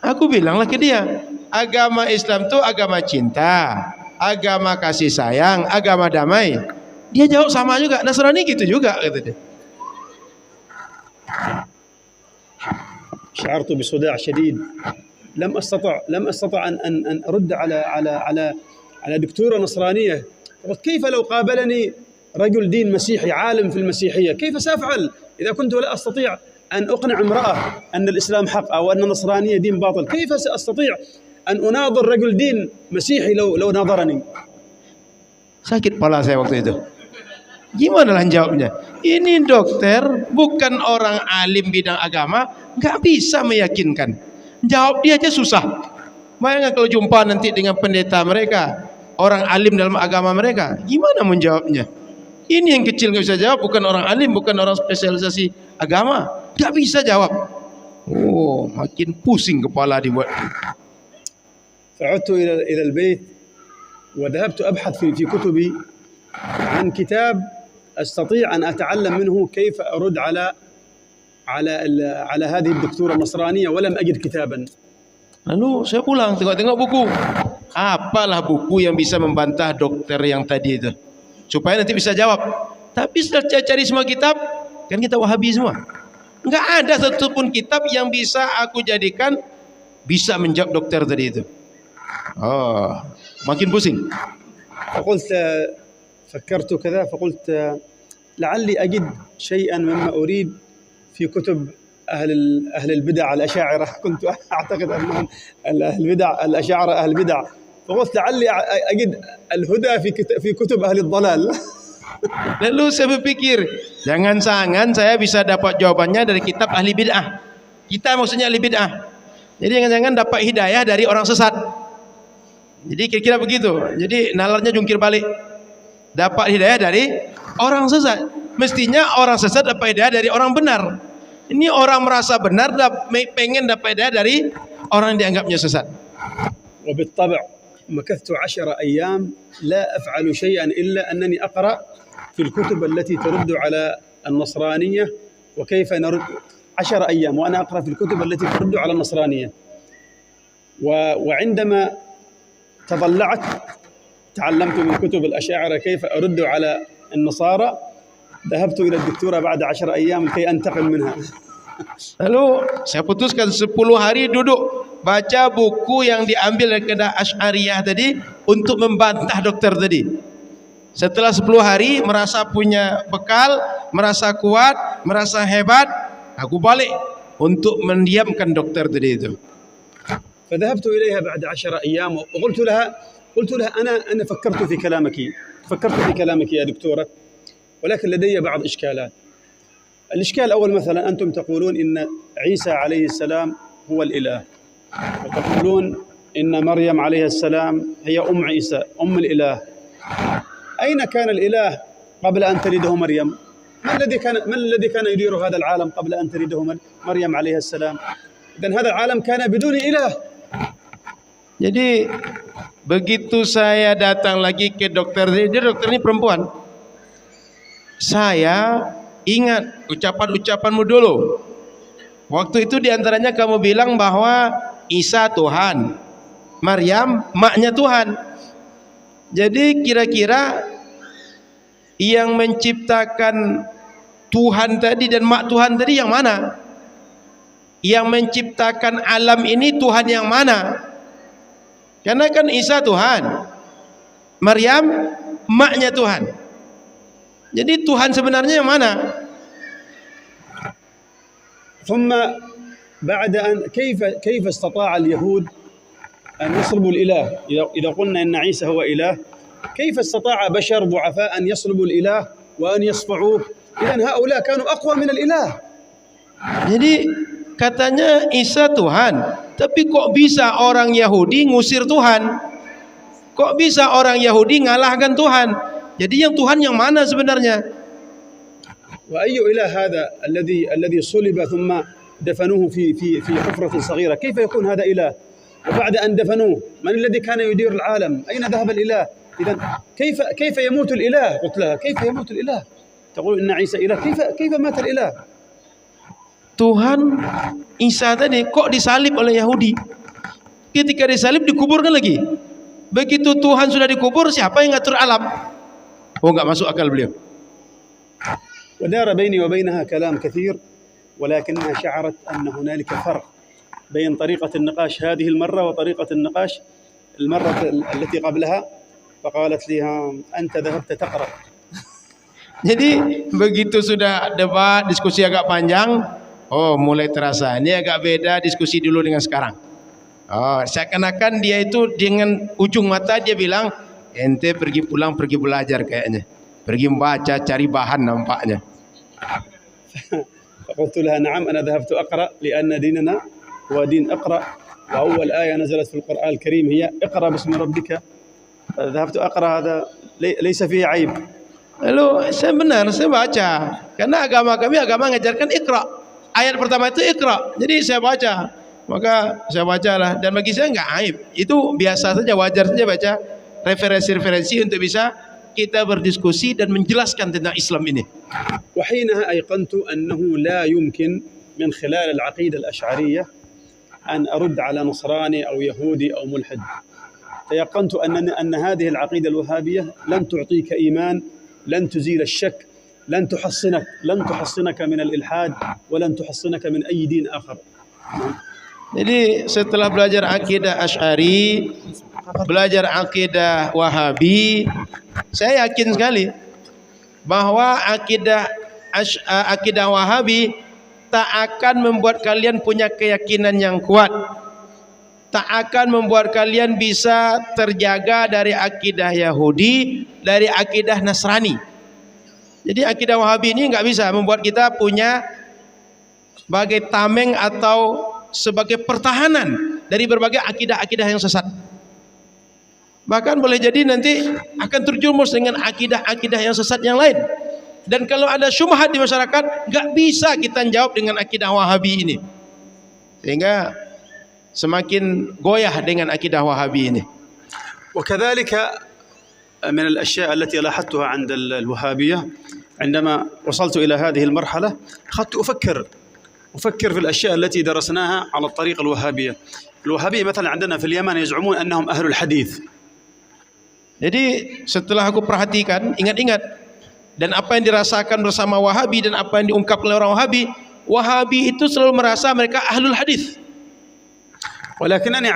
Aku bilanglah ke dia, agama Islam itu agama cinta, agama kasih sayang, agama damai. Dia jawab sama juga, Nasrani gitu juga, kata dia. شعرت بصداع شديد، لم أستطع أن أرد على دكتورة نصرانية. قلت كيف لو قابلني رجل دين مسيحي عالم في المسيحية، كيف سأفعل إذا كنت لا أستطيع أن أقنع امرأة أن الإسلام حق أو أن النصرانية دين باطل؟ كيف سأستطيع أن أناظر رجل دين مسيحي لو ناظرني؟ Sakit kepala saya waktu itu. Gimana lah jawabnya? Ini dokter, bukan orang alim bidang agama, nggak bisa meyakinkan. Jawab dia aja susah. Bayangkan kalau jumpa nanti dengan pendeta mereka, orang alim dalam agama mereka, gimana menjawabnya? Ini yang kecil nggak bisa jawab, bukan orang alim, bukan orang spesialisasi agama, nggak bisa jawab. Oh, makin pusing kepala dibuat. فعدت إلى البيت وذهبت أبحث في كتبي عن كتاب أستطيع أن أتعلم منه كيف أرد على هذه الدكتورة النصرانية ولم أجد كتابا. Lalu saya pulang tengok-tengok buku. Apalah buku yang bisa membantah dokter yang tadi itu, supaya nanti bisa jawab. Tapi setelah cari semua kitab, kan kita Wahabi semua, nggak ada satupun kitab yang bisa aku jadikan bisa menjawab dokter tadi itu. Oh, makin pusing. فقلت فكرت كذا فقلت لعلي أجد شيئا مما أريد في كتب أهل البدع الأشاعرة. كنت أعتقد أنهم أهل البدع الأشاعرة أهل البدع، فقلت لعلي أجد الهدى في كتب أهل الضلال. Lalu saya berpikir, jangan-jangan saya bisa dapat jawabannya dari kitab ahli bid'ah. Kita maksudnya ahli bid'ah. Jadi jangan-jangan dapat hidayah dari orang sesat. Jadi kira-kira begitu. Jadi nalarnya jungkir balik. Dapat hidayah dari orang sesat. Mestinya orang sesat dapat hidayah dari orang benar. Ini orang merasa benar, pengen dapat hidayah dari orang yang dianggapnya sesat. وبالطبع مكثت 10 أيام لا أفعل شيئا إلا أنني أقرأ في الكتب التي ترد على النصرانية وكيف نرد 10 أيام وأنا أقرأ في الكتب التي ترد على النصرانية وعندما تضلعت تعلمت من كتب الأشاعرة كيف أرد على النصارى ذهبت إلى الدكتورة بعد 10 أيام كي أنتقم منها. Lalu saya putuskan 10 hari duduk baca buku yang diambil dari kedah Asy'ariyah tadi untuk membantah dokter tadi. Setelah 10 hari merasa punya bekal, merasa kuat, merasa hebat, aku balik untuk mendiamkan dokter tadi itu. فذهبت إليها بعد 10 أيام وقلت لها أنا فكرت في كلامك يا دكتورة ولكن لدي بعض إشكالات. الإشكال الأول مثلا أنتم تقولون إن عيسى عليه السلام هو الإله وتقولون إن مريم عليه السلام هي أم عيسى أم الإله. أين كان الإله قبل أن تلده مريم؟ من الذي كان يدير هذا العالم قبل أن تلده مريم عليه السلام؟ إذن هذا العالم كان بدون إله. Jadi begitu saya datang lagi ke dokter ini perempuan. Saya ingat ucapan-ucapanmu dulu. Waktu itu diantaranya kamu bilang bahwa Isa Tuhan, Maryam maknya Tuhan. Jadi kira-kira yang menciptakan Tuhan tadi dan mak Tuhan tadi yang mana? Yang menciptakan alam ini Tuhan yang mana? Karena kan Isa Tuhan, Maryam maknya Tuhan. Jadi Tuhan sebenarnya yang mana? ثم بعد أن كيف استطاع اليهود أن يصلبوا الإله إذا قلنا إن عيسى هو إله كيف استطاع بشر ضعفاء أن يصلبوا الإله وأن يصفعوه إذن هؤلاء كانوا أقوى من الإله. Jadi katanya Isa Tuhan, tapi kok bisa orang Yahudi ngusir Tuhan? Kok bisa orang Yahudi ngalahkan Tuhan? Jadi yang Tuhan yang mana sebenarnya? وأي إله هذا الذي صلب ثم دفنوه في حفرة صغيرة كيف يكون هذا إله؟ وبعد أن دفنوه من الذي كان يدير العالم؟ أين ذهب الإله؟ إذن كيف يموت الإله؟ قلت لها كيف يموت الإله؟ تقول إن عيسى إله كيف مات الإله؟ Tuhan Isa tadi kok disalib oleh Yahudi? Ketika disalib dikuburkan lagi. Begitu Tuhan sudah dikubur, siapa yang ngatur alam? Oh, enggak masuk akal beliau. ودار بيني وبينها كلام كثير ولكنها شعرت أن هنالك فرق بين طريقة النقاش هذه المرة وطريقة النقاش المرة التي قبلها فقالت لي أنت ذهبت تقرأ. Jadi begitu sudah debat diskusi agak panjang, oh mulai terasa ini agak beda diskusi dulu dengan sekarang. Oh, seakan-akan dia itu dengan ujung mata dia bilang ente pergi pulang pergi belajar kayaknya, pergi membaca cari bahan nampaknya. فقلت لها نعم أنا ذهبت أقرأ لأن ديننا هو دين أقرأ وأول آية نزلت في القرآن الكريم هي اقرأ باسم ربك. ذهبت أقرأ هذا ليس فيه عيب. Lalu saya baca karena agama kami mengajarkan ikra. Ayat pertama itu ikra. Jadi saya baca. Maka saya bacalah dan bagi saya enggak aib. Itu biasa saja, wajar saja baca referensi-referensi untuk bisa kita berdiskusi dan menjelaskan tentang Islam ini. وحينها أيقنت أنه لا يمكن من خلال العقيدة الأشعرية أن أرد على نصراني أو يهودي أو ملحد. تيقنت أن هذه العقيدة الوهابية لن تعطيك إيمان، لن تزيل الشك، لن تحصنك من الإلحاد ولن تحصنك من أي دين آخر. Jadi setelah belajar akidah Asy'ari, belajar akidah Wahabi, saya yakin sekali bahwa akidah Wahabi tak akan membuat kalian punya keyakinan yang kuat, tak akan membuat kalian bisa terjaga dari akidah Yahudi, dari akidah Nasrani. Jadi akidah Wahabi ini nggak bisa membuat kita punya sebagai tameng atau sebagai pertahanan dari berbagai akidah-akidah yang sesat. Bahkan boleh jadi nanti akan terjerumus dengan akidah-akidah yang sesat yang lain. Dan kalau ada syubhat di masyarakat, nggak bisa kita jawab dengan akidah Wahabi ini. Sehingga semakin goyah dengan akidah Wahabi ini. وكذلك من الأشياء التي لاحظتها عند الوهابية عندما وصلت إلى هذه المرحلة أخذت أفكر في الأشياء التي درسناها على الطريقة الوهابية. الوهابية مثلا عندنا في اليمن يزعمون أنهم أهل الحديث. Jadi setelah aku perhatikan, ingat-ingat, dan apa yang dirasakan bersama Wahabi dan apa yang diungkap oleh orang Wahabi, Wahabi itu selalu merasa mereka ahlul hadis. ولكنني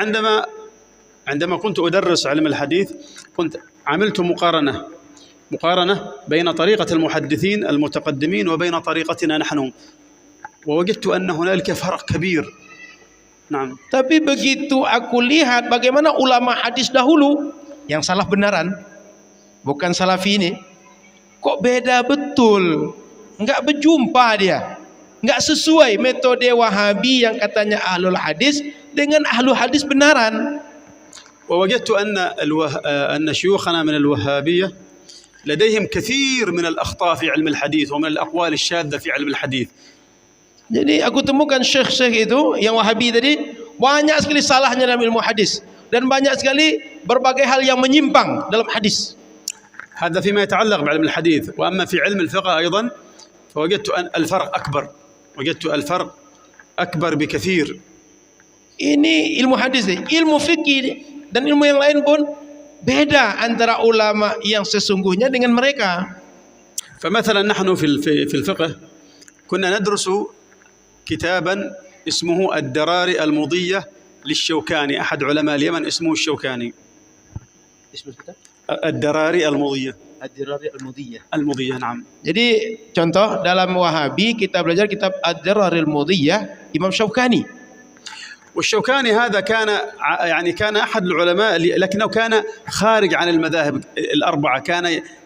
عندما كنت أدرس علم الحديث كنت عملت مقارنة بين طريقة المحدثين المتقدمين وبين طريقتنا نحن ووجدت أن هنالك فرق كبير. نعم. Tapi begitu aku lihat bagaimana ulama hadis dahulu yang salah benaran, bukan salafi ini, kok beda betul, nggak berjumpa dia, nggak sesuai metode Wahabi yang katanya ahlul hadis dengan ahlul hadis benaran. ووجدت أن شيوخنا من الوهابية لديهم كثير من الأخطاء في علم الحديث ومن الأقوال الشاذة في علم الحديث. Jadi aku temukan syekh-syekh itu yang Wahabi tadi banyak sekali salahnya dalam ilmu hadis dan banyak sekali berbagai hal yang menyimpang dalam hadis. هذا فيما يتعلق بعلم الحديث. وأما في علم الفقه أيضا فوجدت أن الفرق أكبر بكثير. Ini ilmu hadis, ilmu fikih dan ilmu yang lain pun beda antara ulama yang sesungguhnya dengan mereka. فمثلا نحن في الفقه كنا ندرس كتابا اسمه الدراري المضية للشوكاني، أحد علماء اليمن اسمه الشوكاني. الدراري المضية نعم. Jadi contoh dalam Wahabi kita belajar kitab Ad-Dararil Mudhiyah Imam Syaukani. والشوكاني هذا كان أحد العلماء لكنه كان خارج عن المذاهب الأربعة،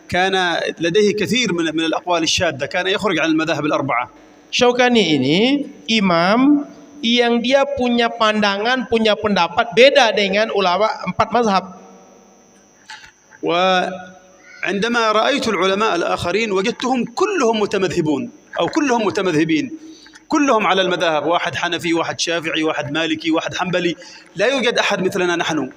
كان لديه كثير من الأقوال الشاذة، كان يخرج عن المذاهب الأربعة. Syaukani ini imam yang dia punya pandangan, punya pendapat beda dengan ulama 4 mazhab. وعندما رأيت العلماء الآخرين وجدتهم كلهم متمذهبون أو كلهم متمذهبين، كلهم على المذاهب، واحد حنفي واحد شافعي واحد مالكي واحد حنبلي، لا يوجد أحد مثلنا نحن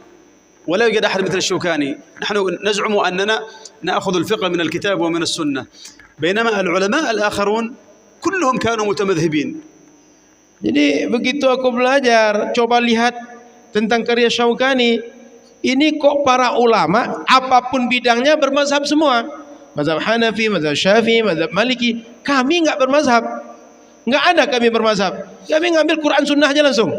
ولا يوجد أحد مثل الشوكاني. نحن نزعم أننا نأخذ الفقه من الكتاب ومن السنة، بينما العلماء الآخرون كلهم كانوا متمذهبين. Jadi begitu aku belajar, coba lihat tentang karya Syaukani, ini kok para ulama apapun bidangnya bermazhab semua. Mazhab Hanafi, mazhab Syafi'i, mazhab Maliki. Kami enggak bermazhab. Enggak ada kami bermazhab. Kami ngambil Quran sunnah aja langsung.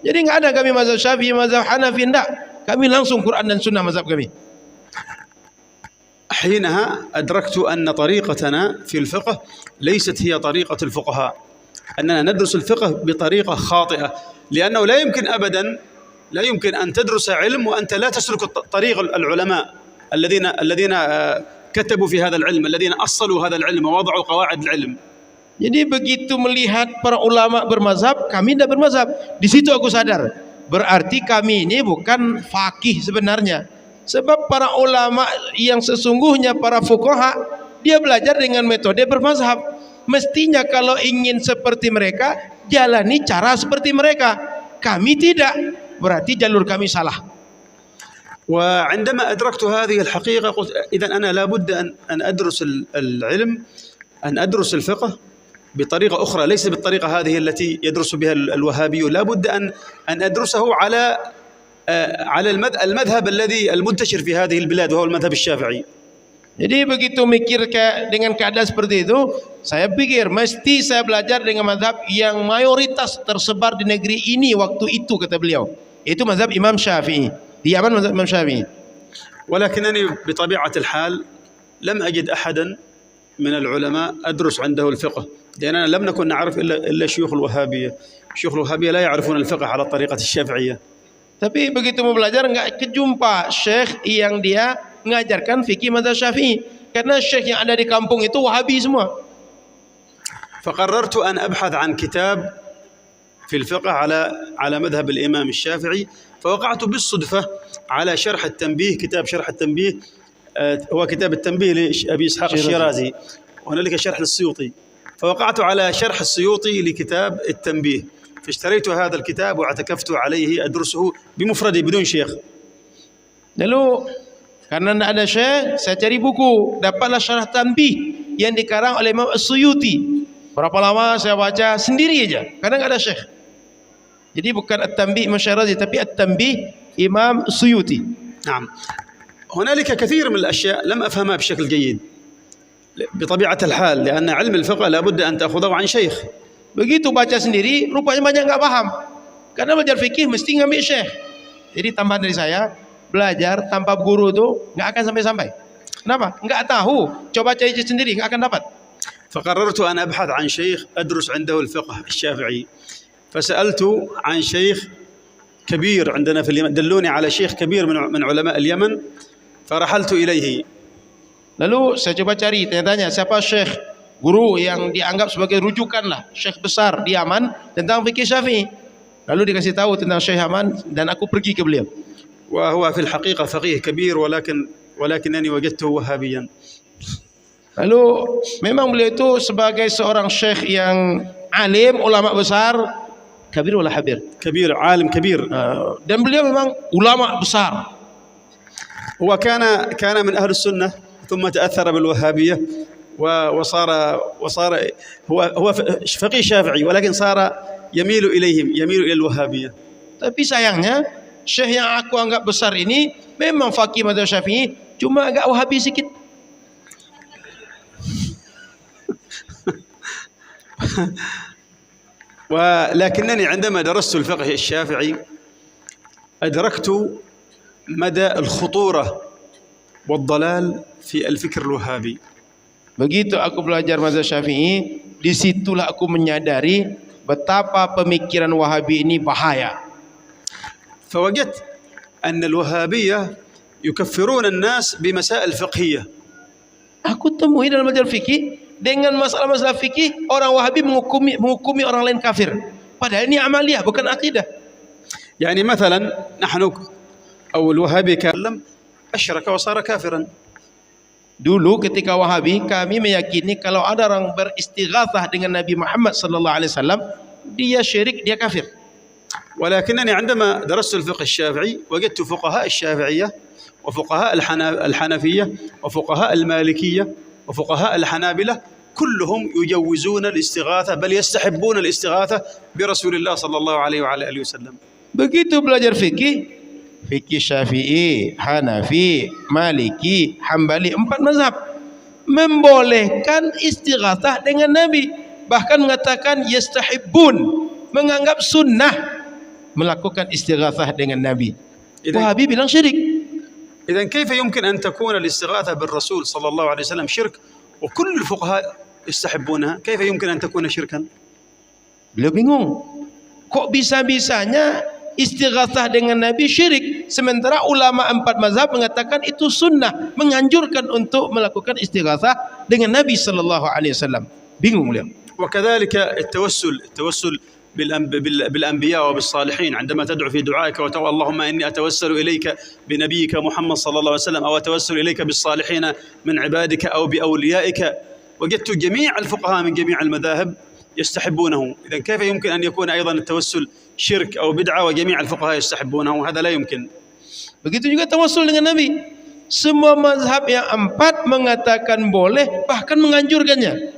Jadi enggak ada kami mazhab Syafi'i, mazhab Hanafi, enggak. Kami langsung Quran dan sunnah mazhab kami. حينها أدركت أن طريقتنا في الفقه ليست هي طريقة الفقهاء، أننا ندرس الفقه بطريقة خاطئة، لأنه لا يمكن أن تدرس علم وأنت لا تسلك طريق العلماء الذين كتبوا في هذا العلم، الذين أصلوا هذا العلم ووضعوا قواعد العلم. Jadi begitu melihat para ulama bermazhab, kami tidak bermazhab. Di situ aku sadar, berarti kami ini bukan faqih sebenarnya. Sebab para ulama yang sesungguhnya para fuqaha, dia belajar dengan metode bermazhab. Mestinya kalau ingin seperti mereka, jalani cara seperti mereka. Kami tidak, berarti jalur kami salah. وعندما أدركت هذه الحقيقة قلت إذن أنا لابد أن أدرس العلم، أن أدرس الفقه بطريقة أخرى، ليس بالطريقة هذه التي يدرس بها الوهابيون. لابد أن أدرسه على المذهب الذي المنتشر في هذه البلاد وهو المذهب الشافعي. Jadi begitu mikir dengan keadaan seperti itu, saya pikir mesti saya belajar dengan mazhab yang mayoritas tersebar di negeri ini waktu itu, kata beliau. Itu mazhab Imam Syafi'i. Di Yaman mazhab Imam Syafi'i. ولكنني بطبيعة الحال لم أجد أحدا من العلماء أدرس عنده الفقه، لأننا لم نكن نعرف إلا شيوخ الوهابية. شيوخ الوهابية لا يعرفون الفقه على الطريقة الشافعية. Tapi begitu mau belajar enggak kejumpa syekh yang dia mengajarkan fikih mazhab Syafi'i, Karena syekh yang ada di kampung itu Wahabi semua. فقررت أن أبحث عن كتاب في الفقه على مذهب الإمام الشافعي، فوقعت بالصدفة على شرح التنبيه. كتاب شرح التنبيه هو كتاب التنبيه لأبي إسحاق الشيرازي، وهنالك شرح للسيوطي، فوقعت على شرح السيوطي لكتاب التنبيه، فاشتريت هذا الكتاب واعتكفت عليه أدرسه بمفردي بدون شيخ. Lalu karena tidak ada syekh, saya cari buku, dapatlah syarah tanbih yang dikarang oleh Imam As-Suyuti. Berapa lama saya baca sendiri aja, karena tidak ada syekh. Jadi bukan At-Tanbih Imam Syirazi, tapi At-Tanbih Imam Suyuti. نعم. هنالك كثير من الأشياء لم أفهمها بشكل جيد بطبيعة الحال، لأن علم الفقه لابد أن تأخذه عن شيخ. Begitu baca sendiri, rupanya banyak nggak paham. Karena belajar fikih mesti ngambil syekh. Jadi tambahan dari saya, belajar tanpa guru itu nggak akan sampai-sampai. Kenapa? Nggak tahu. Coba cari sendiri, nggak akan dapat. فقررت أن أبحث عن شيخ أدرس عنده الفقه الشافعي، فسألت عن شيخ كبير عندنا في اليمن، دلوني على شيخ كبير من علماء اليمن فرحلت إليه. Lalu saya coba cari, tanya-tanya siapa syekh guru yang dianggap sebagai rujukan lah, syekh besar di Yaman tentang fikih Syafi'i. Lalu dikasih tahu tentang Syekh Yaman dan aku pergi ke beliau. وهو في الحقيقة فقيه كبير ولكنني وجدته وهابيا. Lalu memang beliau itu sebagai seorang syekh yang alim, ulama besar, kabir wala habir? كبير، عالم كبير. Dan beliau memang ulama besar. هو كان من أهل السنة ثم تأثر بالوهابية وصار هو فقيه شافعي، ولكن صار يميل إلى الوهابية. Tapi sayangnya syekh yang aku anggap besar ini memang faqih mazhab Syafi'i, cuma agak Wahabi sikit. ولكنني عندما درست الفقه الشافعي أدركت مدى الخطورة والضلال في الفكر الوهابي. Begitu aku belajar mazhab Syafi'i, disitulah aku menyadari betapa pemikiran Wahabi ini bahaya. فوجدت أن الوهابية يكفرون الناس بمسائل فقهية. Aku temui dalam belajar fikih, dengan masalah-masalah fikih orang Wahabi menghukumi orang lain kafir. Padahal ini amaliyah bukan akidah. يعني مثلا نحن أو الوهابي كلم أشرك وصار كافرا. Dulu ketika Wahabi kami meyakini kalau ada orang beristighatsah dengan Nabi Muhammad sallallahu alaihi wasallam, dia syirik, dia kafir. ولكنني عندما درست الفقه الشافعي وجدت فقهاء الشافعية وفقهاء الحنفية وفقهاء المالكية وفقهاء الحنابلة كلهم يجوزون الاستغاثة، بل يستحبون الاستغاثة برسول الله صلى الله عليه وعلى آله وسلم. Begitu belajar fikih Syafi'i, Hanafi, Maliki, Hambali, 4 mazhab membolehkan istighatsah dengan Nabi, bahkan mengatakan yastahibbun, menganggap sunnah melakukan istighatsah dengan Nabi. Wahabi bilang syirik. إذن كيف يمكن أن تكون الاستغاثة بالرسول صلى الله عليه وسلم شرك وكل الفقهاء يستحبونها؟ كيف يمكن أن تكون شركا؟ Beliau bingung. Kok bisa-bisanya istighatsah dengan Nabi syirik, sementara ulama 4 mazhab mengatakan itu sunnah, menganjurkan untuk melakukan istighatsah dengan Nabi sallallahu alaihi wasallam. Bingung beliau. وكذلك التوسل بالأنبياء وبالصالحين، عندما تدعو في دعائك وتقول اللهم إني أتوسل إليك بنبيك محمد صلى الله عليه وسلم أو أتوسل إليك بالصالحين من عبادك أو بأوليائك، وجدت جميع الفقهاء من جميع المذاهب يستحبونه. إذن كيف يمكن أن يكون أيضا التوسل شرك أو بدعة وجميع الفقهاء يستحبونه؟ هذا لا يمكن. Begitu juga tawassul dengan Nabi. Semua mazhab yang 4 mengatakan boleh, bahkan menganjurkannya.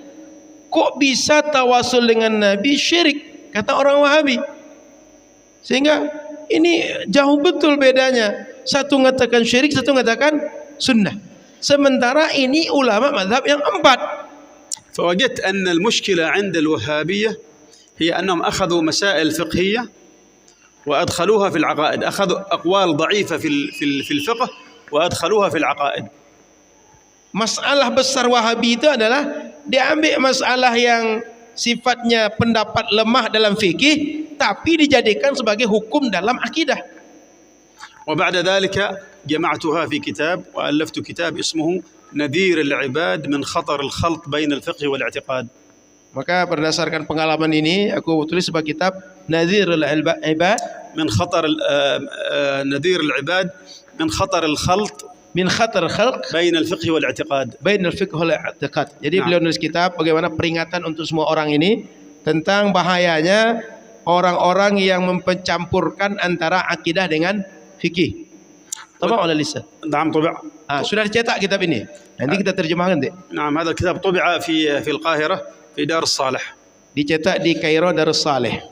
Kok bisa tawasul dengan Nabi syirik? Kata orang Wahabi. Sehingga ini jauh betul bedanya. Satu mengatakan syirik, satu mengatakan sunnah. Sementara ini ulama mazhab yang 4. فوجدت أن المشكلة عند الوهابية هي أنهم أخذوا مسائل فقهية وأدخلوها في العقائد، أخذوا أقوال ضعيفة في الفقه وأدخلوها في العقائد. Masalah besar Wahabi itu adalah diambil masalah yang sifatnya pendapat lemah dalam fikih, tapi dijadikan sebagai hukum dalam akidah. وبعد ذلك جمعتها في كتاب وألفت كتاب اسمه نذير العباد من خطر الخلط بين الفقه والاعتقاد. Maka berdasarkan pengalaman ini aku tulis sebuah kitab Nadhirul Ibad من خطر نذير العباد من خطر الخلط min khatar khalq بين الفقه والاعتقاد. bainal fiqh wal i'tiqad. Jadi beliau nulis kitab bagaimana peringatan untuk semua orang ini tentang bahayanya orang-orang yang mempencampurkan antara akidah dengan fikih. Tahu oleh lisan. نعم طبع. Sudah dicetak kitab ini. Nanti kita terjemahkan deh. نعم هذا الكتاب طبع في القاهرة في دار الصالح. Dicetak di Kairo Darus Saleh.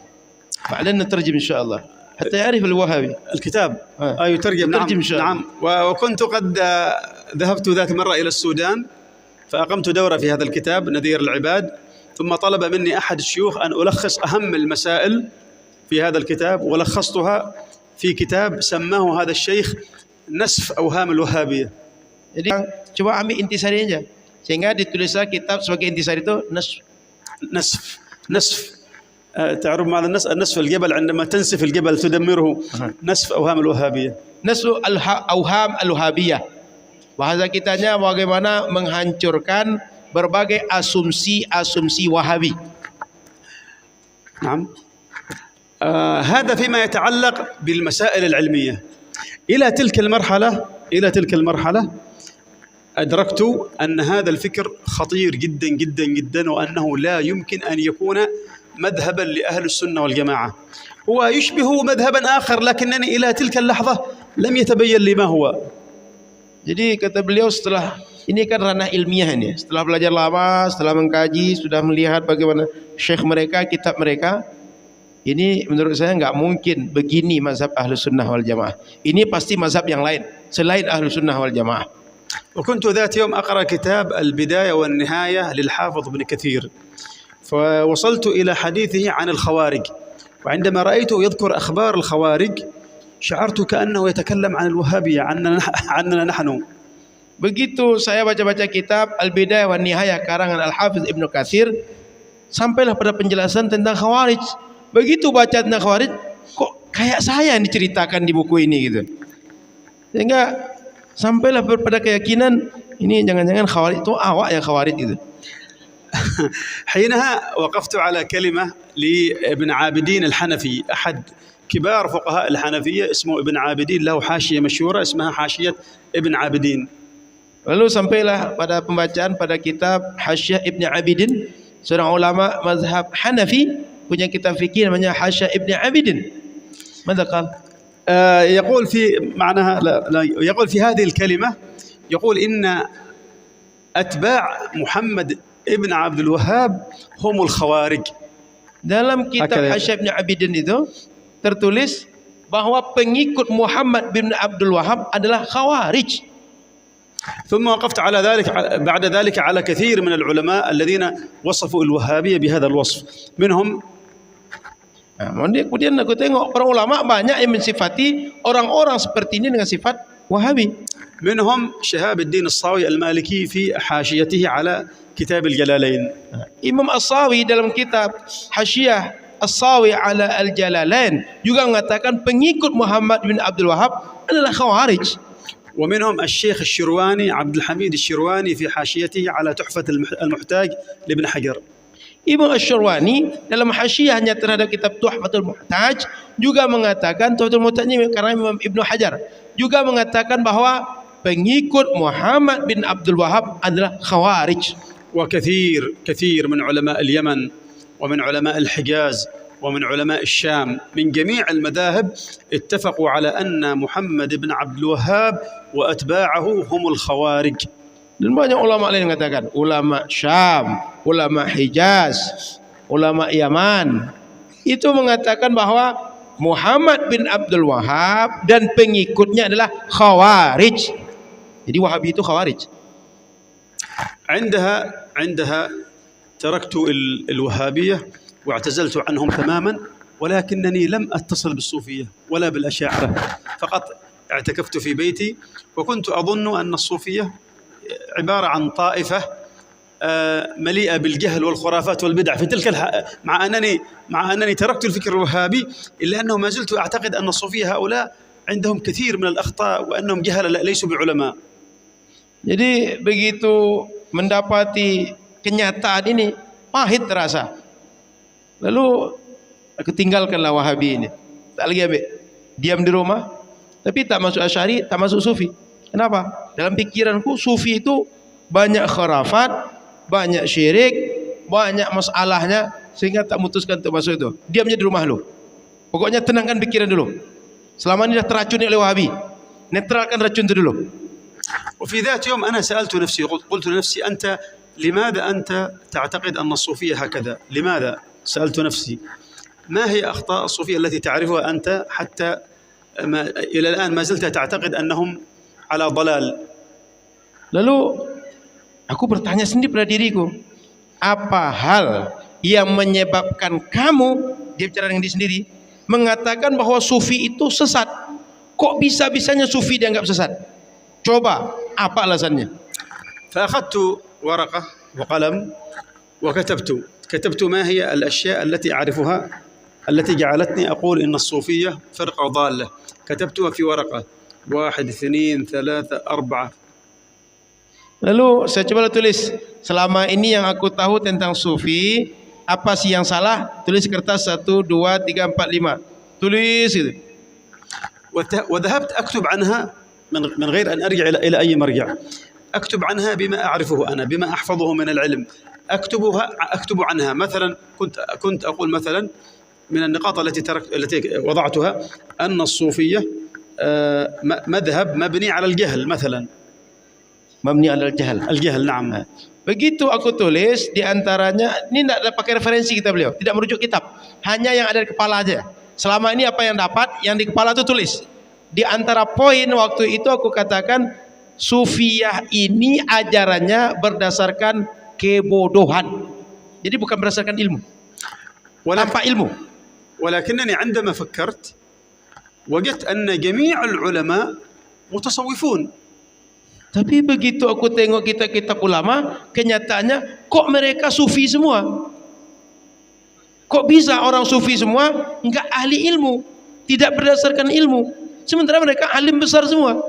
بعدين نترجم إن شاء الله حتى يعرف الوهابي. الكتاب يترجم. نعم إن شاء الله. نعم. وكنت قد ذهبت ذات مرة إلى السودان فأقمت دورة في هذا الكتاب نذير العباد، ثم طلب مني أحد الشيوخ أن ألخص أهم المسائل في هذا الكتاب، ولخصتها في كتاب سماه هذا الشيخ نسف أوهام الوهابية. Jadi coba ambil intisari aja sehingga ditulislah kitab sebagai intisari itu نسف تعرف معنى النسف الجبل عندما تنسف الجبل تدمره. نسف أوهام الوهابية. Nasfu Auham Al-Wahabiyah. Bahasa kitanya bagaimana menghancurkan berbagai asumsi Wahabi. نعم. هذا فيما يتعلق بالمسائل العلمية. إلى تلك المرحلة أدركت أن هذا الفكر خطير جدا جدا جدا، وأنه لا يمكن أن يكون مذهبا لأهل السنة والجماعة. هو يشبه مذهبا آخر، لكنني إلى تلك اللحظة لم يتبين لي ما هو. Jadi kata beliau setelah ini kan ranah ilmiah ini, setelah belajar lama, setelah mengkaji, sudah melihat bagaimana syekh mereka, kitab mereka, ini menurut saya nggak mungkin begini mazhab Ahlus Sunnah wal Jamaah. Ini pasti mazhab yang lain selain Ahlus Sunnah wal Jamaah. وكنت ذات يوم أقرأ كتاب البداية والنهاية للحافظ ابن كثير، فوصلت إلى حديثه عن الخوارج، وعندما رأيته يذكر أخبار الخوارج شعرت كأنه يتكلم عن الوهابية عننا نحن. Begitu saya baca-baca kitab Al-Bidayah wan Nihayah karangan Al-Hafiz Ibnu Katsir, sampailah pada penjelasan tentang Khawarij. Begitu baca tentang Khawarij, kok kayak saya yang diceritakan di buku ini gitu. Sehingga sampailah pada keyakinan ini jangan-jangan Khawarij itu awak yang Khawarij gitu. حينها وقفت على كلمة لابن عابدين الحنفي، أحد كبار فقهاء الحنفية، اسمه ابن عابدين، له حاشية مشهورة اسمها حاشية ابن عابدين. Lalu sampailah pada pembacaan pada kitab Hasyiah Ibn Abidin, seorang ulama mazhab Hanafi punya kitab fikih namanya Hasyiah Ibn Abidin. ماذا قال؟ يقول في معناها يقول في هذه الكلمة، يقول إن أتباع محمد ابن عبد الوهاب هم الخوارج. Dalam kitab Hasyiah Ibn Abidin itu tertulis bahwa pengikut Muhammad bin Abdul Wahab adalah Khawarij. ثم وقفت على ذلك بعد ذلك على كثير من العلماء الذين وصفوا الوهابية بهذا الوصف، منهم kemudian aku tengok para ulama banyak yang mensifati orang-orang seperti ini dengan sifat Wahabi. منهم شهاب الدين الصاوي المالكي في حاشيته على كتاب الجلالين. Imam As-Sawi dalam kitab Hasyiah As-Sawi ala Al-Jalalain juga mengatakan pengikut Muhammad bin Abdul Wahab adalah Khawarij. ومنهم الشيخ الشرواني عبد الحميد الشرواني في حاشيته على تحفة المحتاج لابن حجر. Imam Ash-Shirwani dalam hasyiahnya terhadap kitab Tuhfatul Muhtaj juga mengatakan, Tuhfatul Muhtaj ini karena Imam Ibnu Hajar juga mengatakan bahwa pengikut Muhammad bin Abdul Wahab adalah Khawarij. كثير من علماء اليمن ومن علماء الحجاز ومن علماء الشام من جميع المذاهب اتفقوا على أن محمد بن عبد الوهاب وأتباعه هم الخوارج. Dan banyak ulama lain yang mengatakan, ulama Syam, ulama Hijaz, ulama Yaman itu mengatakan bahwa Muhammad bin Abdul Wahab dan pengikutnya adalah Khawarij. Jadi Wahabi itu Khawarij. عندها تركت الوهابية واعتزلت عنهم تماما، ولكنني لم أتصل بالصوفية ولا بالأشاعرة، فقط اعتكفت في بيتي، وكنت أظن أن الصوفية عبارة عن طائفة مليئة بالجهل والخرافات والبدع في تلك مع أنني تركت الفكر الوهابي، إلا أنه ما زلت أعتقد أن الصوفية هؤلاء عندهم كثير من الأخطاء وأنهم جهلة ليسوا بعلماء. Jadi begitu mendapati kenyataan ini pahit terasa. Lalu aku tinggalkanlah Wahabi ini. Tak lagi ambil. Diam di rumah, tapi tak masuk Asy'ari, tak masuk Sufi. Kenapa? Dalam pikiranku Sufi itu banyak khurafat, banyak syirik, banyak masalahnya, sehingga tak memutuskan untuk masuk itu. Diamnya di rumah lu. Pokoknya tenangkan pikiran dulu. Selama ini dah teracuni oleh Wahabi. Netralkan racun itu dulu. وفي ذات يوم أنا سألت نفسي قلت لنفسي أنت لماذا أنت تعتقد أن الصوفية هكذا؟ لماذا؟ سألت نفسي ما هي أخطاء الصوفية التي تعرفها أنت حتى إلى الآن ما زلت تعتقد أنهم على ضلال. Lalu aku bertanya sendiri pada diriku, apa hal yang menyebabkan kamu, dia bicara dengan diri sendiri, mengatakan bahwa Sufi itu sesat? Kok bisa-bisanya Sufi dianggap sesat? Coba, apa alasannya? فأخذت ورقة وقلم كتبت ما هي الأشياء التي أعرفها التي جعلتني أقول إن الصوفية فرقة ضالة. كتبتها في ورقة 1 2 3 4. Lalu saya coba tulis, selama ini yang aku tahu tentang Sufi, apa sih yang salah? Tulis kertas 1 2 3 4 5. Tulis itu. وذهبت أكتب عنها من غير أن أرجع إلى أي مرجع. أكتب عنها بما أعرفه أنا، بما أحفظه من العلم. أكتب عنها مثلا كنت أقول مثلا من النقاط التي وضعتها أن الصوفية مذهب مبني على الجهل مثلا. Mabni alal jahal. الجهل نعم. Begitu aku tulis, di antaranya ini tidak ada pakai referensi kita beliau, tidak merujuk kitab, hanya yang ada di kepala aja. Selama ini apa yang dapat, yang di kepala itu tulis. Di antara poin waktu itu aku katakan Sufiyah ini ajarannya berdasarkan kebodohan. Jadi bukan berdasarkan ilmu. Tanpa ilmu. ولكنني عندما فكرت وجدت أن جميع العلماء متصوفون. Tapi begitu aku tengok kitab-kitab ulama, kenyataannya kok mereka Sufi semua? Kok bisa orang Sufi semua enggak ahli ilmu, tidak berdasarkan ilmu? Sementara mereka alim besar semua.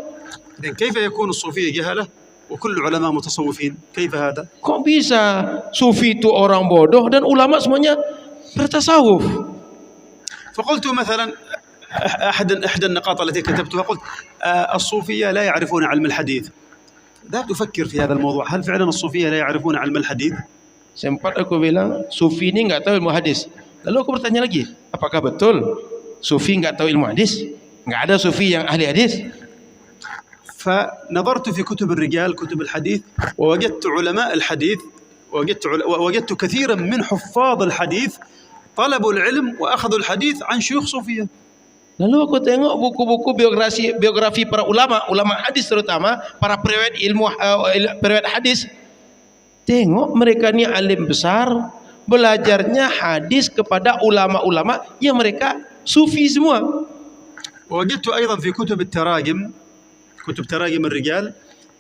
كيف يكون الصوفية جهلة وكل العلماء متصوفين؟ كيف هذا؟ Kok bisa Sufi itu orang bodoh dan ulama semuanya bertasawuf? فقلت مثلا إحدى النقاط التي كتبتها قلت الصوفية لا يعرفون علم الحديث. ذهبت أفكر في هذا الموضوع، هل فعلا الصوفية لا يعرفون علم الحديث؟ Sempat aku bilang Sufi ini enggak tahu ilmu hadis. Lalu aku bertanya lagi, apakah betul Sufi enggak tahu ilmu hadis? Enggak ada Sufi yang ahli hadis. فنظرت في كتب الرجال كتب الحديث ووجدت علماء الحديث وجدت كثيرا من حفاظ الحديث طلبوا العلم وأخذوا الحديث عن شيوخ صوفية. Lalu aku tengok buku-buku biografi para ulama hadis, terutama para periwayat hadis. Tengok mereka ni alim besar, belajarnya hadis kepada ulama-ulama yang mereka Sufi semua. ووجدت أيضا في كتب تراجم الرجال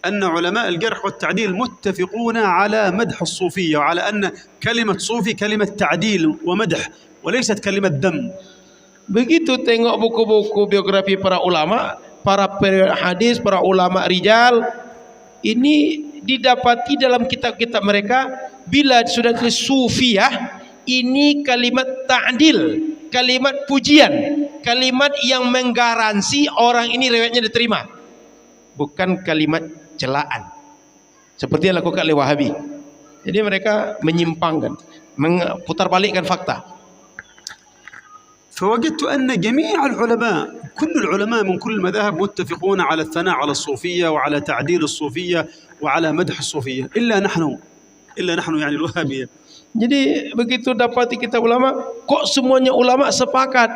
أن علماء الجرح والتعديل متفقون على مدح الصوفية وعلى أن كلمة صوفي كلمة تعديل ومدح وليست كلمة ذم. Begitu tengok buku-buku biografi para ulama, para periwayat hadis, para ulama rijal, ini didapati dalam kitab-kitab mereka bila sudah tulis Sufiyah, ini kalimat ta'dil, kalimat pujian, kalimat yang menggaransi orang ini riwayatnya diterima, bukan kalimat celaan seperti yang dilakukan oleh Wahabi. Jadi mereka menyimpangkan, memutarbalikkan fakta. فوجدت أن جميع العلماء كل العلماء من كل المذاهب متفقون على الثناء على الصوفية وعلى تعديل الصوفية وعلى مدح الصوفية إلا نحن يعني الوهابية. Jadi begitu dapati kita ulama, kok semuanya ulama sepakat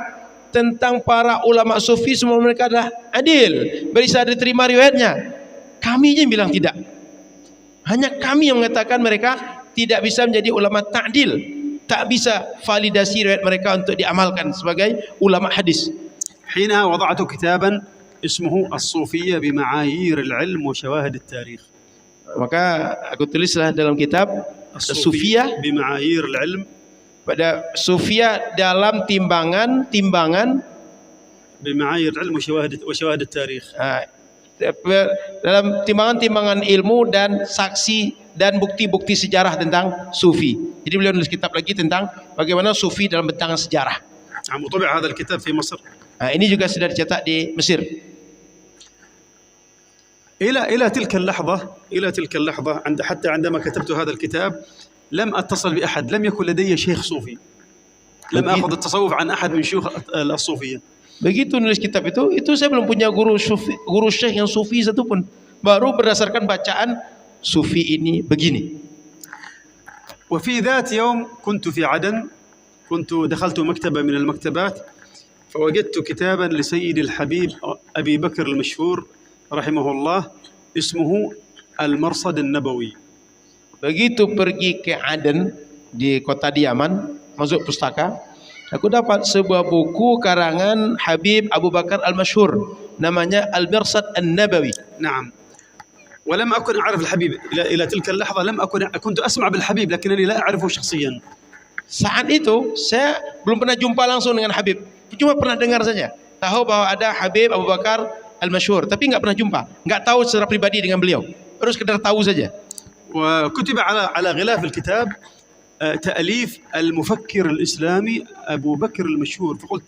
tentang para ulama Sufi, semua mereka adalah adil, bisa diterima riwayatnya. Kami yang bilang tidak. Hanya kami yang mengatakan mereka tidak bisa menjadi ulama ta'dil, tak bisa validasi riwayat mereka untuk diamalkan sebagai ulama hadis. حينها وضعت كتابا اسمه الصوفية بمعايير العلم وشواهد التاريخ. Maka aku tulislah dalam kitab Sufiyah بمعايير العلم, pada Sufiyah dalam timbangan بمعايير العلم وشواهد التاريخ. dalam timbangan-timbangan ilmu dan saksi dan bukti-bukti sejarah tentang sufi. Jadi beliau nulis kitab lagi tentang bagaimana sufi dalam bentangan sejarah. نعم وطبع هذا الكتاب في مصر. Nah, ini juga sudah dicetak di Mesir. إلى تلك اللحظة حتى عندما كتبت هذا الكتاب لم أتصل بأحد، لم يكن لدي شيخ صوفي، لم أخذ التصوف عن أحد من شيوخ الصوفية. Begitu nulis kitab itu saya belum punya guru syekh yang sufi satu pun. Baru berdasarkan bacaan sufi ini begini. وفي ذات يوم كنت في عدن، دخلت مكتبة من المكتبات فوجدت كتابا لسيد الحبيب أبي بكر المشهور رحمه الله اسمه المرصد النبوي. Begitu pergi ke Aden di kota di Yaman, masuk pustaka, aku dapat sebuah buku karangan Habib Abu Bakar Al-Masyhur, namanya Al-Mirsad An-Nabawi. نعم. ولم أكن أعرف الحبيب إلى تلك اللحظة، كنت أسمع بالحبيب لكنني لا أعرفه شخصيا. Saat itu saya belum pernah jumpa langsung dengan Habib, cuma pernah dengar saja. Tahu bahwa ada Habib Abu Bakar Al-Masyhur, tapi nggak pernah jumpa, nggak tahu secara pribadi dengan beliau, terus sekedar tahu saja. وكتب على غلاف الكتاب تأليف المفكر الإسلامي أبو بكر المشهور، فقلت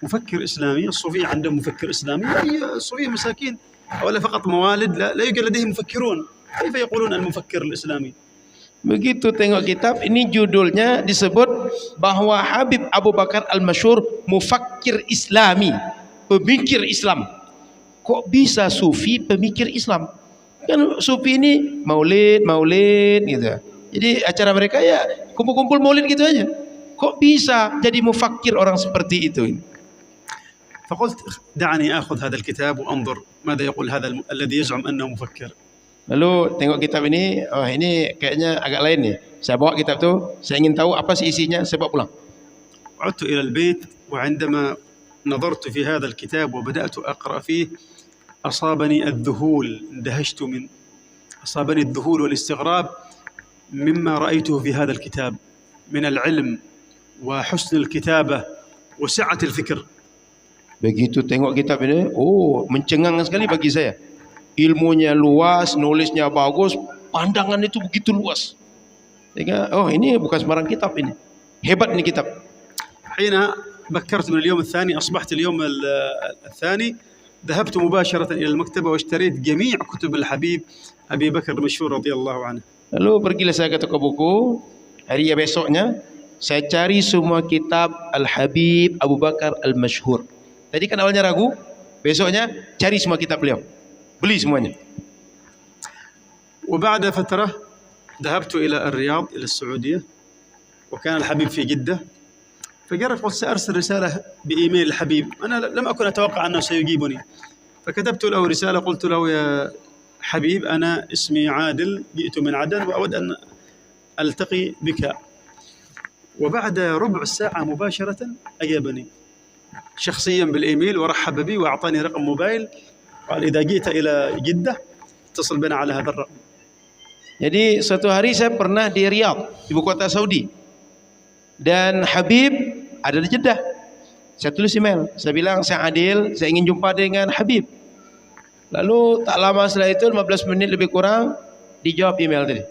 مفكر إسلامي، الصوفية عندهم مفكر إسلامي؟ الصوفية مساكين ولا فقط موالد، لا يوجد لديهم مفكرون، كيف يقولون المفكر الإسلامي؟ Begitu tengok kitab ini, judulnya disebut bahwa Habib Abu Bakar Al-Masyhur mufakkir Islami, pemikir Islam. Kok bisa sufi pemikir Islam? Kan sufi ini maulid gitu. Jadi acara mereka ya kumpul-kumpul maulid gitu aja. Kok bisa jadi mufakkir orang seperti itu? فقلت دعني آخذ هذا الكتاب وأنظر ماذا يقول هذا الذي يزعم أنه مفكر. Lalu tengok kitab ini, oh ini kayaknya agak lain nih. Saya bawa kitab tuh, saya ingin tahu apa sih isinya, saya bawa pulang. عدت إلى البيت وعندما نظرت في هذا الكتاب وبدأت أقرأ فيه أصابني الذهول والاستغراب مما رأيته في هذا الكتاب من العلم وحسن الكتابة وسعة الفكر. Begitu tengok kitab ini, oh mencengang sekali bagi saya. Ilmunya luas, nulisnya bagus, pandangan itu begitu luas. Sehingga, oh ini bukan sembarang kitab ini. Hebat ini kitab. حين بكرت من اليوم الثاني أصبحت اليوم الثاني ذهبت مباشرة إلى المكتبة واشتريت جميع كتب الحبيب أبي بكر المشهور رضي الله عنه. Lalu pergilah saya ke toko buku. Hari besoknya saya cari semua kitab Al-Habib Abu Bakar Al-Masyhur. Tadi kan awalnya ragu, besoknya cari semua kitab beliau. Beli semuanya. وبعد فترة ذهبت إلى الرياض إلى السعودية وكان الحبيب في جدة، فقررت قلت سأرسل رسالة بإيميل الحبيب، أنا لم أكن أتوقع أنه سيجيبني، فكتبت له رسالة قلت له يا حبيب أنا اسمي عادل، جئت من عدن وأود أن ألتقي بك. وبعد ربع ساعة مباشرة أجابني شخصيا بالإيميل ورحب بي وأعطاني رقم موبايل، قال إذا جئت إلى جدة اتصل بنا على هذا الرقم. Jadi suatu hari saya pernah di Riyadh, ibu kota Saudi, dan Habib ada di Jeddah. Saya tulis email, saya bilang saya Adil, saya ingin jumpa dengan Habib. Lalu tak lama setelah itu 15 menit lebih kurang dijawab email tadi.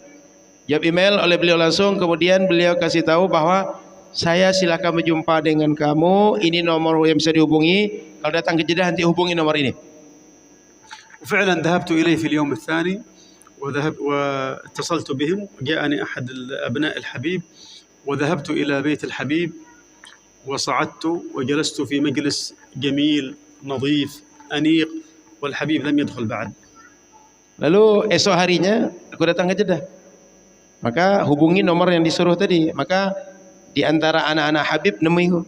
Jawab email oleh beliau langsung, kemudian beliau kasih tahu bahwa saya silakan berjumpa dengan kamu, ini nomor yang bisa dihubungi, kalau datang ke Jeddah nanti hubungi nomor ini. وفعلا ذهبت إليه في اليوم الثاني واتصلت بهم، جاءني أحد أبناء الحبيب وذهبت إلى بيت الحبيب وصعدت وجلست في مجلس جميل نظيف أنيق والحبيب لم يدخل بعد. Lalu esok harinya aku datang ke Jeddah, maka hubungi nomor yang disuruh tadi, maka di antara anak-anak Habib nemuiku,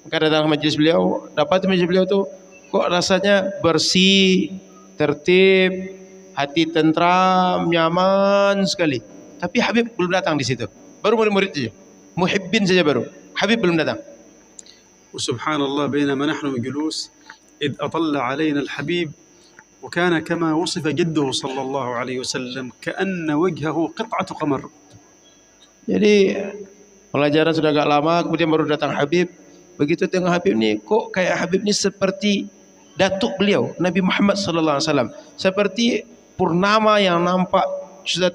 maka datang ke majelis beliau, dapat majelis beliau tuh kok rasanya bersih, tertib, hati tentram, nyaman sekali. Tapi Habib belum datang di situ. Baru murid-murid saja, muhibbin saja baru. Habib belum datang. Subhanallah, bainama nahnu julus إذ أطل علينا الحبيب وكان كما وصف جده صلى الله عليه وسلم كأن وجهه قطعة قمر. Jadi pelajaran sudah agak lama, kemudian baru datang Habib. Begitu tengok Habib ni, kok kayak Habib ni seperti datuk beliau Nabi Muhammad sallallahu alaihi wasallam seperti purnama yang nampak sudah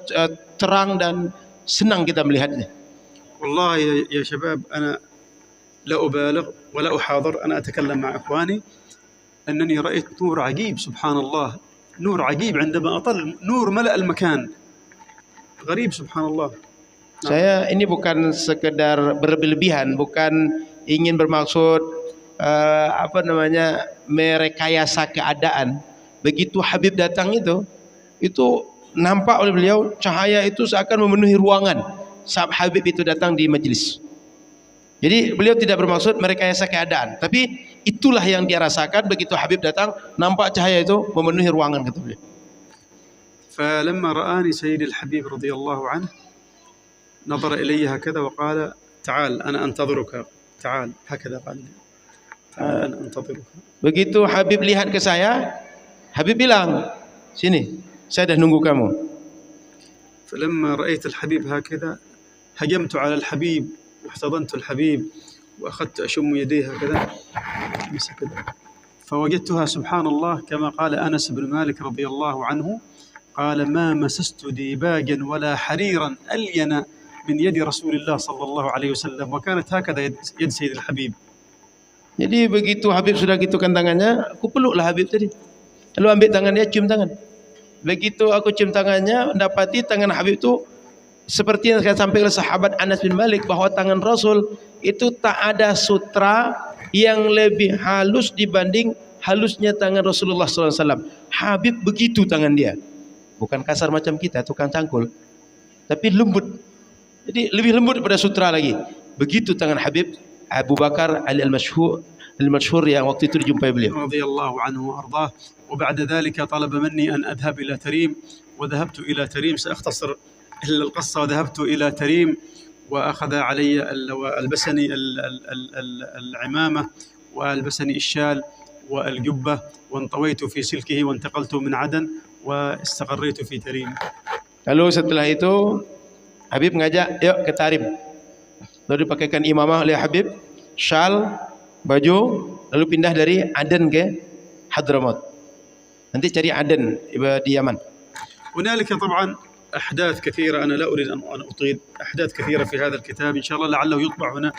terang dan senang kita melihatnya. والله يا شباب أنا لا أبالغ ولا أحاضر، أنا أتكلم مع إخواني أنني رأيت نور عجيب سبحان الله، نور عجيب عندما أطل، نور ملأ المكان، غريب سبحان الله. Saya ini bukan sekedar berlebihan, bukan ingin bermaksud merekayasa keadaan. Begitu Habib datang itu nampak oleh beliau cahaya itu seakan memenuhi ruangan saat Habib itu datang di majlis. Jadi beliau tidak bermaksud merekayasa keadaan, tapi itulah yang dia rasakan begitu Habib datang, nampak cahaya itu memenuhi ruangan, kata beliau. فلما رآني سيدي الحبيب رضي الله عنه نظر إلي هكذا وقال تعال أنا أنتظرك، تعال، هكذا قال لي تعال أنا أنتظرك. Begitu Habib lihat ke saya, Habib bilang, sini, saya dah nunggu kamu. فلما رأيت الحبيب هكذا هجمت على الحبيب واحتضنت الحبيب وأخذت أشم يديه هكذا فوجدتها سبحان الله كما قال أنس بن مالك رضي الله عنه قال ما مسست ديباجا ولا حريرا ألين من يد رسول الله صلى الله عليه وسلم وكانت هكذا يد سيد الحبيب. Jadi begitu Habib sudah gitukan tangannya, aku peluklah Habib tadi. Lalu ambil tangannya, cium tangan. Begitu aku cium tangannya, mendapati tangan Habib itu seperti yang saya sampaikan oleh sahabat Anas bin Malik, bahwa tangan Rasul itu tak ada sutra yang lebih halus dibanding halusnya tangan Rasulullah SAW. Habib begitu tangan dia, bukan kasar macam kita tukang cangkul, tapi lembut. Jadi lebih lembut daripada sutra lagi. Begitu tangan Habib Abu Bakar المشهور yang waktu itu dijumpai beliau. رضي الله عنه وأرضاه. وبعد ذلك طلب مني أن أذهب إلى تريم وذهبت إلى تريم. سأختصر القصة. وذهبت إلى تريم وأخذ علي وألبسني العمامة وألبسني الشال والجبة وانطويت في سلكه وانتقلت من عدن واستقريت في تريم. Lalu setelah itu Habib ngajak, yuk ke Tarim. Lalu dipakaikan imamah oleh Habib, syal, baju, lalu pindah dari Aden ke Hadramaut. Nanti cari Aden di Yaman. هنالك طبعا أحداث كثيرة، أنا لا أريد أن أطيل، أحداث كثيرة في هذا الكتاب إن شاء الله لعله يطبع هنا،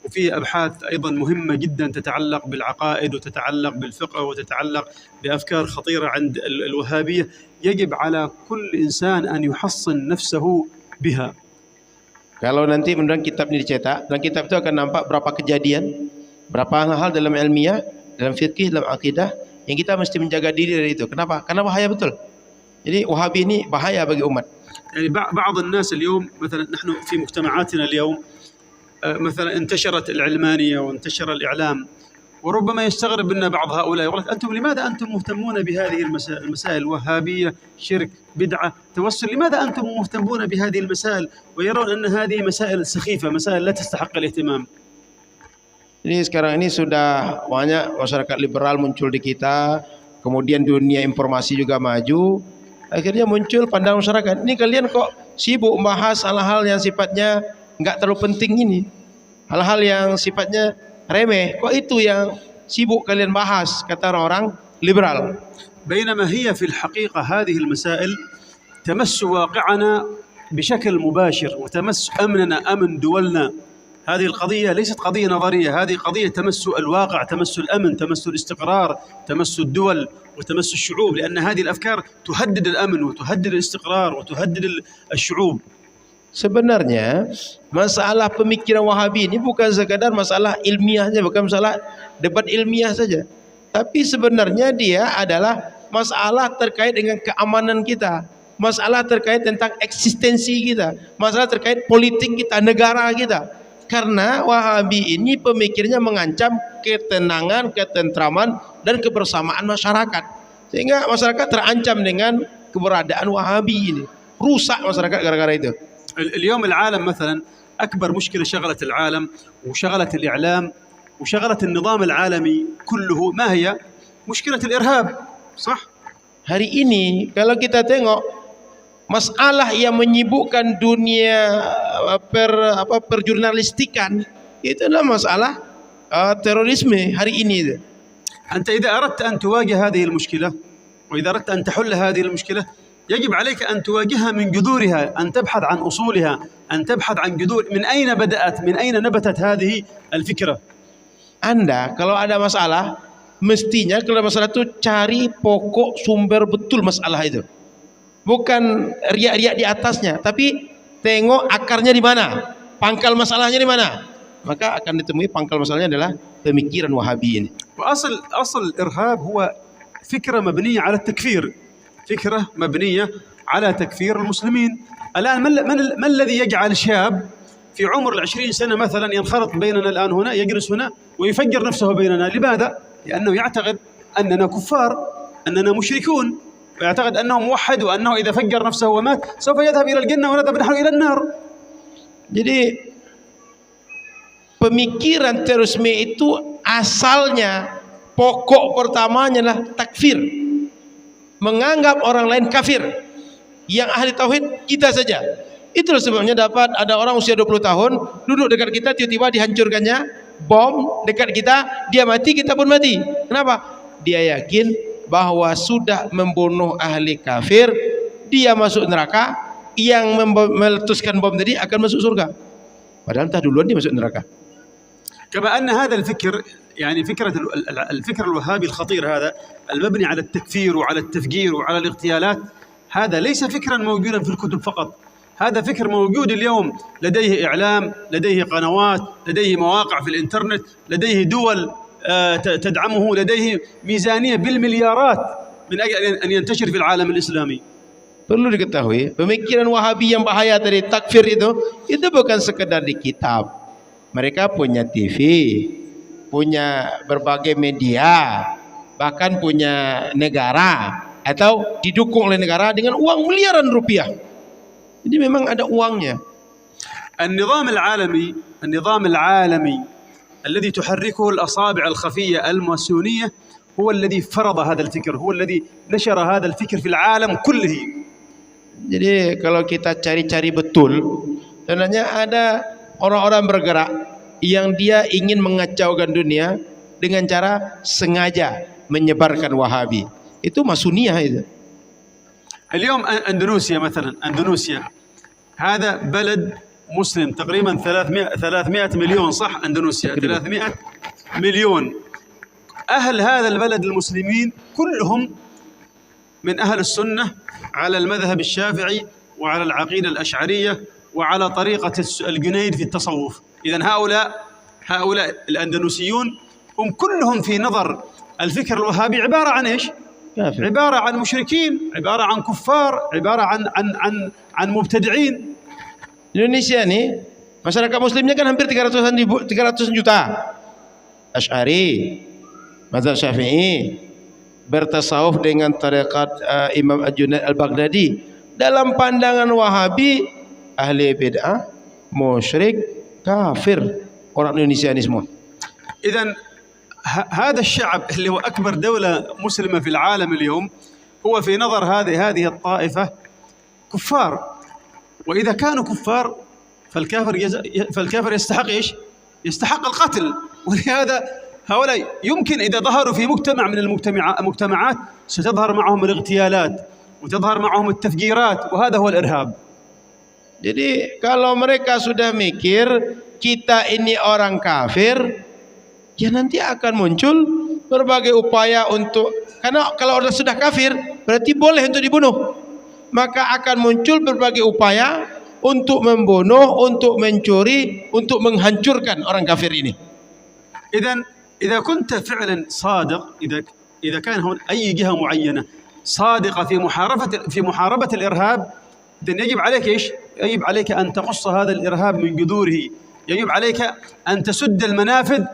وفيه أبحاث أيضا مهمة جدا تتعلق بالعقائد وتتعلق بالفقه وتتعلق بأفكار خطيرة عند الوهابية يجب على كل إنسان أن يحصن نفسه بها. Kalau nanti mudah kitab ini dicetak, dalam kitab itu akan nampak berapa kejadian, berapa hal dalam ilmiah, dalam fikih, dalam akidah yang kita mesti menjaga diri dari itu. Kenapa? Karena bahaya betul. Jadi Wahabi ini bahaya bagi umat. يعني بعض الناس اليوم مثلا نحن في مجتمعاتنا اليوم مثلا انتشرت العلمانية وانتشر الإعلام، وربما يستغرب منا بعض هؤلاء يقول لك لماذا أنتم مهتمون بهذه المسائل؟ وهابية، شرك، بدعة، توسل، لماذا أنتم مهتمون بهذه المسائل ويرون أن هذه مسائل سخيفة، مسائل لا تستحق الاهتمام؟ Jadi sekarang ini sudah banyak masyarakat liberal muncul di kita, kemudian dunia informasi juga maju, akhirnya muncul pandangan masyarakat, ini kalian kok sibuk membahas hal-hal yang sifatnya enggak terlalu penting ini, hal-hal yang sifatnya remeh, kok itu yang sibuk kalian bahas, kata orang-orang liberal. بينما هي في الحقيقة هذه المسائل تمس واقعنا بشكل مباشر وتمس أمننا، أمن دولنا. هذه القضية ليست قضية نظرية، هذه قضية تمس الواقع، تمس الأمن، تمس الاستقرار، تمس الدول وتمس الشعوب، لأن هذه الأفكار تهدد الأمن وتهدد الاستقرار وتهدد الشعوب. Sebenarnya masalah pemikiran Wahabi ini bukan sekadar masalah ilmiahnya, bukan masalah debat ilmiah saja, tapi sebenarnya dia adalah masalah terkait dengan keamanan kita, masalah terkait tentang eksistensi kita, masalah terkait politik kita, negara kita. Karena Wahabi ini pemikirnya mengancam ketenangan, ketentraman, dan kebersamaan masyarakat. Sehingga masyarakat terancam dengan keberadaan Wahabi ini. Rusak masyarakat gara-gara itu. اليوم العالم مثلا أكبر مشكلة شغلت العالم وشغلت الإعلام وشغلت النظام العالمي كله ما هي؟ مشكلة الإرهاب، صح؟ Hari ini kalau kita tengok masalah yang menyibukkan dunia perjurnalistikan itu adalah masalah terorisme hari ini. أنت إذا أردت أن تواجه هذه المشكلة وإذا أردت أن تحل هذه المشكلة يجب عليك أن تواجهها من جذورها، أن تبحث عن أصولها، أن تبحث عن جذور من أين بدأت، من أين نبتت هذه الفكرة. Anda kalau ada masalah, mestinya kalau ada masalah itu cari pokok sumber betul masalah itu. Bukan riak-riak di atasnya, tapi tengok akarnya di mana, pangkal masalahnya di mana. Maka akan ditemui pangkal masalahnya adalah pemikiran Wahabi ini. أصل الإرهاب هو فكرة مبنية على التكفير، فكرة مبنية على تكفير المسلمين. الآن ما الذي يجعل شاب في عمر 20 سنة مثلا ينخرط بيننا الآن هنا، يجلس هنا ويفجر نفسه بيننا؟ لماذا؟ لأنه يعتقد أننا كفار، أننا مشركون، ويعتقد أنه موحد وأنه إذا فجر نفسه ومات سوف يذهب إلى الجنة ونذهب نحن إلى النار. Jadi pemikiran terorisme itu asalnya, pokok pertamanya adalah takfir, menganggap orang lain kafir. Yang ahli tauhid kita saja. Itulah sebabnya dapat ada orang usia 20 tahun duduk dekat kita, tiba-tiba dihancurkannya bom dekat kita, dia mati, kita pun mati. Kenapa? Dia yakin bahwa sudah membunuh ahli kafir, dia masuk neraka, yang meletuskan bom tadi akan masuk surga. Padahal entah duluan dia masuk neraka. كما أن هذا الفكر يعني الفكر الوهابي الخطير هذا المبني على التكفير وعلى التفجير وعلى الاغتيالات، هذا ليس فكرا موجودا في الكتب فقط، هذا فكر موجود اليوم، لديه إعلام، لديه قنوات، لديه مواقع في الإنترنت، لديه دول تدعمه، لديه ميزانية بالمليارات من أجل أن ينتشر في العالم الإسلامي. Perlu diketahui, pemikiran Wahabi yang bahaya dari takfir itu bukan sekedar di kitab. Mereka punya TV, punya berbagai media, bahkan punya negara, atau didukung oleh negara dengan uang miliaran rupiah. Jadi memang ada uangnya. النظام العالمي الذي تحركه الأصابع الخفية الماسونية هو الذي فرض هذا الفكر، هو الذي نشر هذا الفكر في العالم كله. Jadi kalau kita cari-cari betul, sebenarnya ada orang-orang bergerak yang dia ingin mengacaukan dunia dengan cara sengaja menyebarkan Wahabi. Itu Masuniyah itu. اليوم أندونيسيا مثلا، أندونيسيا هذا بلد مسلم تقريبا 300 مليون، صح؟ أندونيسيا 300 مليون. أهل هذا البلد المسلمين كلهم من أهل السنة على المذهب الشافعي وعلى العقيدة الأشعرية وعلى طريقة الجنيد في التصوف. إذن هؤلاء الأندونيسيون هم كلهم في نظر الفكر الوهابي عبارة عن إيش؟ كافر. عبارة عن مشركين، عبارة عن كفار، عبارة عن مبتدعين. Indonesia nih, masyarakat muslimnya kan hampir 300 juta. Asy'ari, mazhab Syafi'i, bertasawuf dengan tarekat Imam Al-Junaid Al-Baghdadi. Dalam pandangan Wahabi, ahli bid'ah, musyrik, kafir, orang Indonesia ini semua. إذن هذا الشعب اللي هو أكبر دولة مسلمة في العالم اليوم هو في نظر هذه الطائفة كفار، وإذا كانوا كفار فالكافر يستحق إيش؟ يستحق القتل. ولهذا هؤلاء يمكن إذا ظهروا في مجتمع من المجتمعات ستظهر معهم الاغتيالات وتظهر معهم التفجيرات، وهذا هو الإرهاب. Jadi kalau mereka sudah mikir kita ini orang kafir, ya nanti akan muncul berbagai upaya untuk, karena kalau orang sudah kafir berarti boleh untuk dibunuh, maka akan muncul berbagai upaya untuk membunuh, untuk mencuri, untuk menghancurkan orang kafir ini. إذا كنت فعلا صادق، إذا كان هناك أي جهة معينة صادقة في محاربة الإرهاب، إذن يجب عليك إيش؟ يجب عليك أن تقص هذا الإرهاب من جذوره، يجب عليك أن تسد المنافذ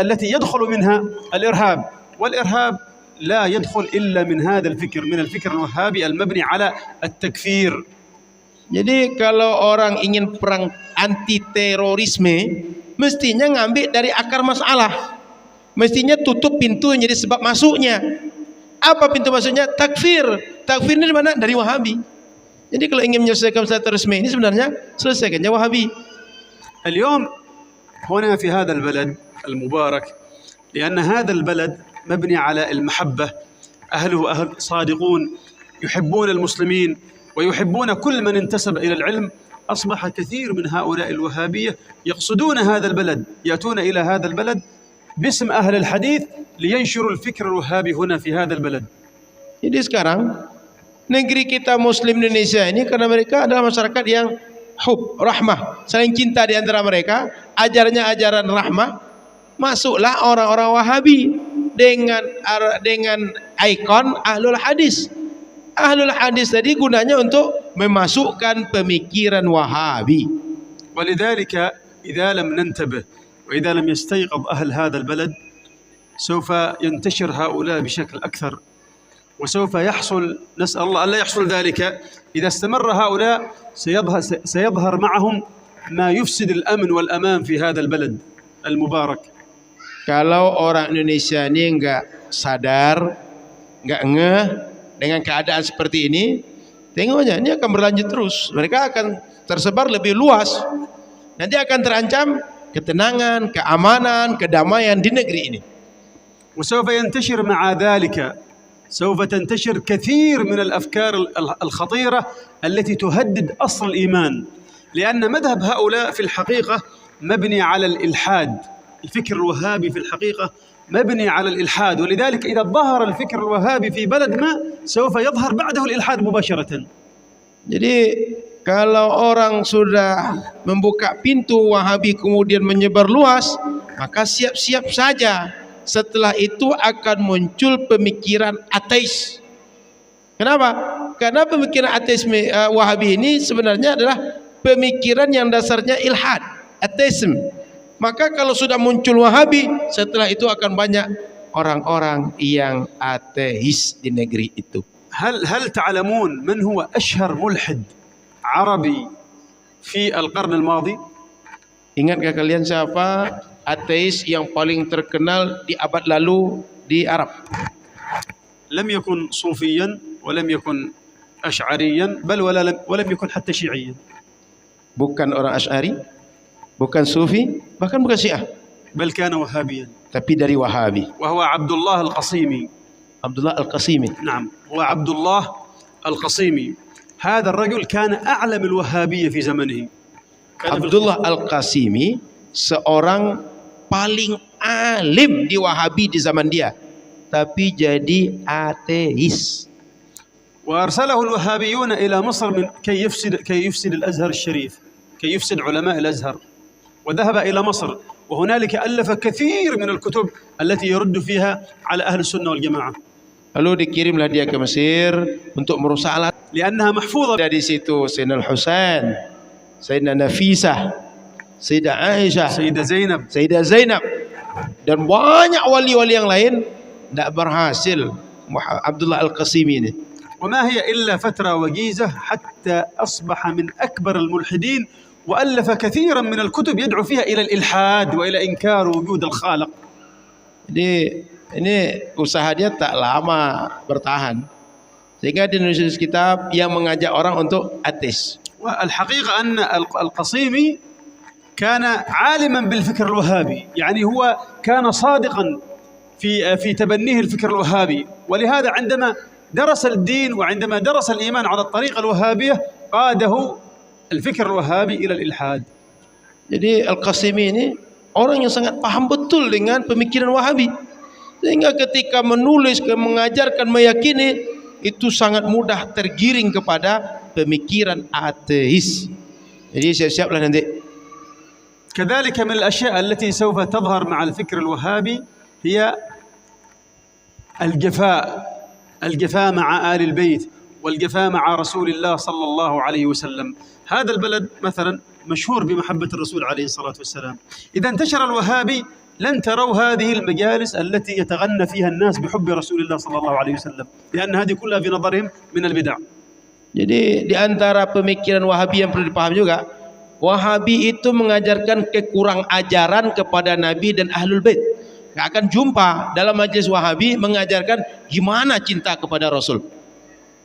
التي يدخل منها الإرهاب، والإرهاب لا يدخل إلا من هذا الفكر، من الفكر الوهابي المبني على التكفير. Jadi kalau orang ingin perang anti terorisme, mestinya ngambil dari akar masalah, mestinya tutup pintu yang jadi sebab masuknya. Apa pintu masuknya? Takfir. Takfir ini dari mana? Dari Wahabi. Jadi kalau ingin menyelesaikan masalah terorisme ini sebenarnya selesaikannya Wahabi. اليوم هنا في هذا البلد المبارك لأن هذا البلد مبني على المحبة، أهله أهل صادقون يحبون المسلمين ويحبون كل من انتسب إلى العلم. أصبح كثير من هؤلاء الوهابية يقصدون هذا البلد، يأتون إلى هذا البلد باسم أهل الحديث لينشروا الفكر الوهابي هنا في هذا البلد. Jadi sekarang negeri kita Muslim Indonesia ini karena mereka adalah masyarakat yang rahmah, saling cinta di antara mereka, ajarannya ajaran rahmah, masuklah orang-orang Wahabi dengan ikon Ahlul Hadis. Ahlul Hadis tadi gunanya untuk memasukkan pemikiran Wahabi. ولذلك إذا لم ننتبه وإذا لم يستيقظ أهل هذا البلد سوف ينتشر هؤلاء بشكل أكثر، وسوف يحصل، نسأل الله ألا يحصل ذلك. إذا استمر هؤلاء سيظهر معهم ما يفسد الأمن والأمان في هذا البلد المبارك. Kalau orang Indonesia ini enggak sadar, enggak ngeh dengan keadaan seperti ini, tengoknya ini akan berlanjut terus. Mereka akan tersebar lebih luas. Nanti akan terancam ketenangan, keamanan, kedamaian di negeri ini. وسوف ينتشر مع ذلك، سوف تنتشر كثير من الأفكار الخطيرة التي تهدد أصل الإيمان، لأن مذهب هؤلاء في الحقيقة مبني على الإلحاد. الفكر الوهابي في الحقيقة مبني على الإلحاد، ولذلك إذا ظهر الفكر الوهابي في بلد ما سوف يظهر بعده الإلحاد مباشرة. Jadi kalau orang sudah membuka pintu Wahabi kemudian menyebar luas, maka siap-siap saja setelah itu akan muncul pemikiran ateis. Kenapa? Karena pemikiran ateis Wahabi ini sebenarnya adalah pemikiran yang dasarnya ilhad, ateisme. Maka kalau sudah muncul Wahabi, setelah itu akan banyak orang-orang yang ateis di negeri itu. هل تعلمون من هو أشهر ملحد عربي في القرن الماضي؟ Ingatkah kalian siapa ateis yang paling terkenal di abad lalu di Arab? لم يكن صوفيا ولم يكن أشعريا بل ولم يكن حتى شيعيا. Bukan orang Asy'ari, bukan Sufi, bahkan bukan Syiah, بل كان وهابيا، tapi dari Wahabi. وهو عبد الله القصيمي. Abdullah Al-Qasimi. نعم، هو عبد الله القصيمي. هذا الرجل كان أعلم الوهابية في زمنه. Abdullah Al-Qasimi seorang paling alim di Wahabi di zaman dia, tapi jadi ateis. وأرسله الوهابيون إلى مصر كي يفسد الأزهر الشريف، كي يفسد علماء الأزهر، وذهب إلى مصر وهنالك ألف كثير من الكتب التي يرد فيها على أهل السنة والجماعة. Lalu dikirimlah dia ke Mesir untuk merusalah. لأنها محفوظة. Dari situ Sayyidina Al-Husain, Sayyidina Nafisah, Sayyidah Aisyah, Sayyidah Zainab, dan banyak wali-wali yang lain tidak berhasil Abdullah Al-Qasimi ini. وما هي إلا فترة وجيزة حتى أصبح من أكبر الملحدين، وألف كثيرا من الكتب يدعو فيها إلى الإلحاد وإلى إنكار وجود الخالق. Jadi ini usaha dia tak lama bertahan, sehingga dinulis kitab yang mengajak orang untuk ateis. والحقيقة أن القصيمي كان عالما بالفكر الوهابي، يعني هو كان صادقا في تبنيه الفكر الوهابي، ولهذا عندما درس الدين وعندما درس الإيمان على الطريقة الوهابية قاده الفكر الوهابي إلى الإلحاد. Jadi Al-Qasimi ini orang yang sangat paham betul dengan pemikiran Wahabi, sehingga ketika menulis, mengajarkan, meyakini, itu sangat mudah tergiring kepada pemikiran ateis. Jadi siap-siaplah nanti. كذلك من الأشياء التي سوف تظهر مع الفكر الوهابي هي الجفاء مع آل البيت والجفاء مع رسول الله صلى الله عليه وسلم. هذا البلد مثلا مشهور بمحبة الرسول عليه الصلاة والسلام. إذا انتشر الوهابي لن تروا هذه المجالس التي يتغنى فيها الناس بحب رسول الله صلى الله عليه وسلم، لأن هذه كلها في نظرهم من البدع. Jadi di antara pemikiran Wahabi yang perlu dipahami juga, Wahabi itu mengajarkan kekurang ajaran kepada Nabi dan Ahlul Bait. Nggak akan jumpa dalam majelis Wahabi mengajarkan gimana cinta kepada Rasul.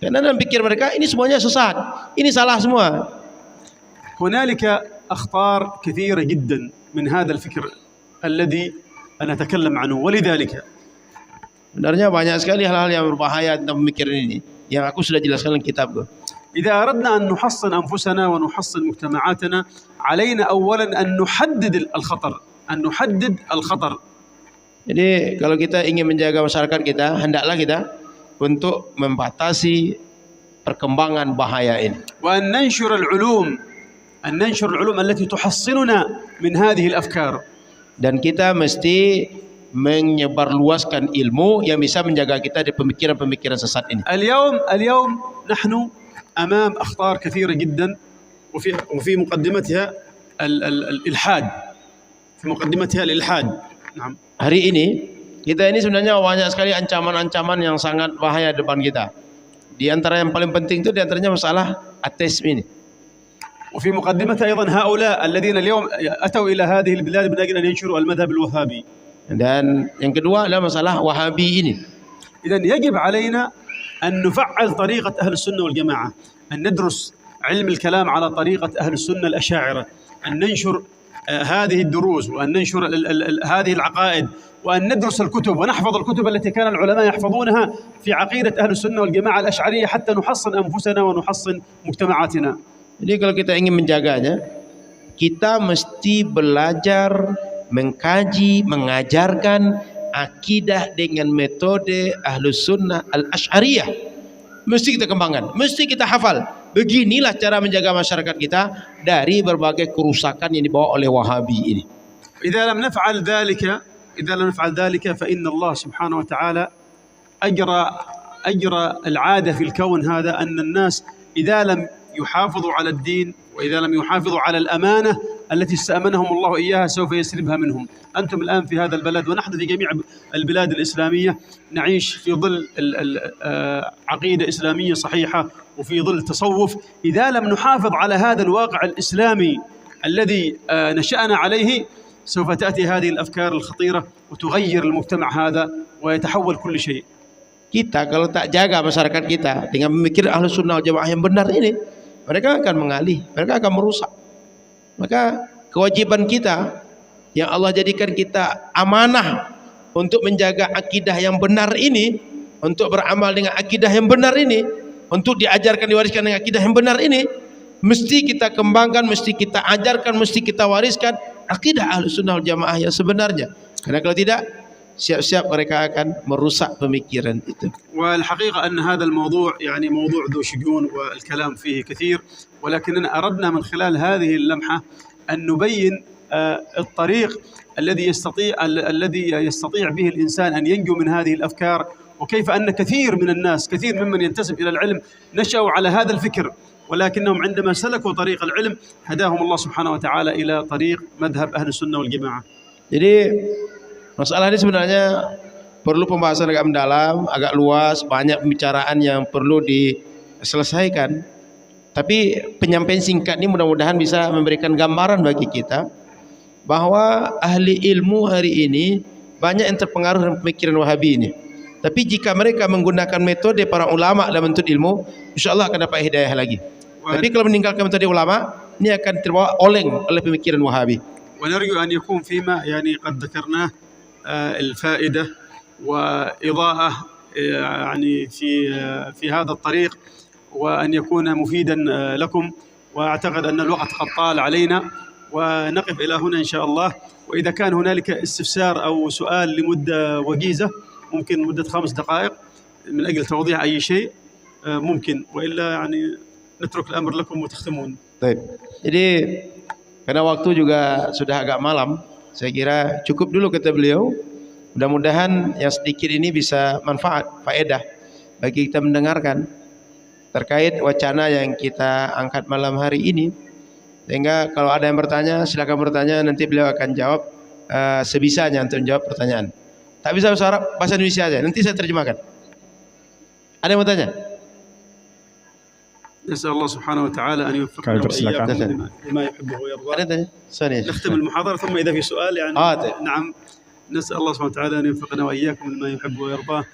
Karena dalam pikir mereka ini semuanya sesat, ini salah semua. هنالك أخطار كثيرة جدا من هذا الفكر الذي أن أتكلم عنه. ولذلك Sebenarnya banyak sekali hal-hal yang berbahaya tentang pemikiran ini yang aku sudah jelaskan dalam kitabku. إذا أردنا أن نحصن أنفسنا ونحصن مجتمعاتنا علينا أولا أن نحدد الخطر، أن نحدد الخطر. Jadi kalau kita ingin menjaga masyarakat kita, hendaklah kita untuk membatasi perkembangan bahaya ini. وأن ننشر العلوم التي تحصننا من هذه الأفكار. Dan kita mesti menyebarluaskan ilmu yang bisa menjaga kita dari pemikiran-pemikiran sesat ini. اليوم نحن أمام أخطار كثيرة جدا وفي مقدمتها الإلحاد. في مقدمتها الإلحاد. نعم. Hari ini kita ini sebenarnya banyak sekali ancaman-ancaman yang sangat bahaya depan kita. Di antara yang paling penting itu di antaranya masalah ateisme ini. وفي مقدمتها أيضا هؤلاء الذين اليوم أتوا إلى هذه البلاد من أجل أن ينشروا المذهب الوهابي. Dan yang kedua adalah masalah Wahabi ini. إذن يجب علينا أن نفعل طريقة أهل السنة والجماعة، أن ندرس علم الكلام على طريقة أهل السنة الأشاعرة، أن ننشر هذه الدروس وأن ننشر هذه العقائد وأن ندرس الكتب ونحفظ الكتب التي كان العلماء يحفظونها في عقيدة أهل السنة والجماعة الأشعرية حتى نحصن أنفسنا ونحصن مجتمعاتنا. Jadi kalau kita ingin menjaganya, kita mesti belajar, mengkaji, mengajarkan akidah dengan metode Ahlus Sunnah Al-Asy'ariyah. Mesti kita kembangkan, mesti kita hafal. Beginilah cara menjaga masyarakat kita dari berbagai kerusakan yang dibawa oleh Wahabi ini. إذا لم نفعل ذلك فإن الله سبحانه وتعالى أجرى العادة في الكون هذا أن الناس إذا لم يحافظوا على الدين وإذا لم يحافظوا على الأمانة التي استأمنهم الله إياها سوف يسلبها منهم. أنتم الآن في هذا البلد ونحن في جميع البلاد الإسلامية نعيش في ظل عقيدة إسلامية صحيحة وفي ظل التصوف. إذا لم نحافظ على هذا الواقع الإسلامي الذي نشأنا عليه سوف تأتي هذه الأفكار الخطيرة وتغير المجتمع هذا ويتحول كل شيء. Kita kalau tak jaga masyarakat kita dengan memikir Ahlus Sunnah wal Jamaah yang benar ini, mereka akan mengalih, mereka akan merusak. Maka kewajiban kita yang Allah jadikan kita amanah untuk menjaga akidah yang benar ini, untuk beramal dengan akidah yang benar ini, untuk diajarkan, diwariskan dengan akidah yang benar ini, mesti kita kembangkan, mesti kita ajarkan, mesti kita wariskan akidah Ahlus Sunnah wal Jamaah yang sebenarnya. Karena kalau tidak, siap-siap mereka akan merusak pemikiran itu. والحقيقة أن هذا الموضوع يعني موضوع ذو شجون والكلام فيه كثير، ولكننا أردنا من خلال هذه اللمحة أن نبين الطريق الذي يستطيع به الإنسان أن ينجو من هذه الأفكار، وكيف أن كثير من الناس، كثير ممن ينتسب إلى العلم نشأوا على هذا الفكر، ولكنهم عندما سلكوا طريق العلم هداهم الله سبحانه وتعالى إلى طريق مذهب أهل السنة والجماعة. Jadi masalah ini sebenarnya perlu pembahasan agak mendalam, agak luas, banyak pembicaraan yang perlu diselesaikan. Tapi penyampaian singkat ini mudah-mudahan bisa memberikan gambaran bagi kita bahwa ahli ilmu hari ini banyak yang terpengaruh dengan pemikiran Wahabi ini. Tapi jika mereka menggunakan metode para ulama dalam menuntut ilmu, insya-Allah akan dapat hidayah lagi. Tapi kalau meninggalkan metode ulama, ini akan terbawa oleng oleh pemikiran Wahabi. ونرجو أن يكون فيما يعني قد ذكرناه الفائدة وإضاءة يعني في هذا الطريق، وأن يكون مفيدا لكم. وأعتقد أن الوقت قد طال علينا ونقف إلى هنا إن شاء الله. وإذا كان هنالك استفسار أو سؤال لمدة وجيزة ممكن مدة 5 دقائق من أجل توضيح أي شيء ممكن، وإلا يعني نترك الأمر لكم وتختمون. Baik. Jadi karena waktu juga sudah agak malam, saya kira cukup dulu kata beliau. Mudah-mudahan yang sedikit ini bisa manfaat, faedah bagi kita mendengarkan terkait wacana yang kita angkat malam hari ini. Sehingga kalau ada yang bertanya, silakan bertanya, nanti beliau akan jawab sebisanya untuk menjawab pertanyaan. Tak bisa bahasa Indonesia aja, nanti saya terjemahkan. Ada yang mau tanya? نسأل الله سبحانه وتعالى أن يوفقنا وإياكم لما يحبه ويرضاه. نختم المحاضرة ثم إذا في سؤال يعني نعم. نسأل الله سبحانه وتعالى أن يوفقنا وإياكم لما يحب ويرضاه،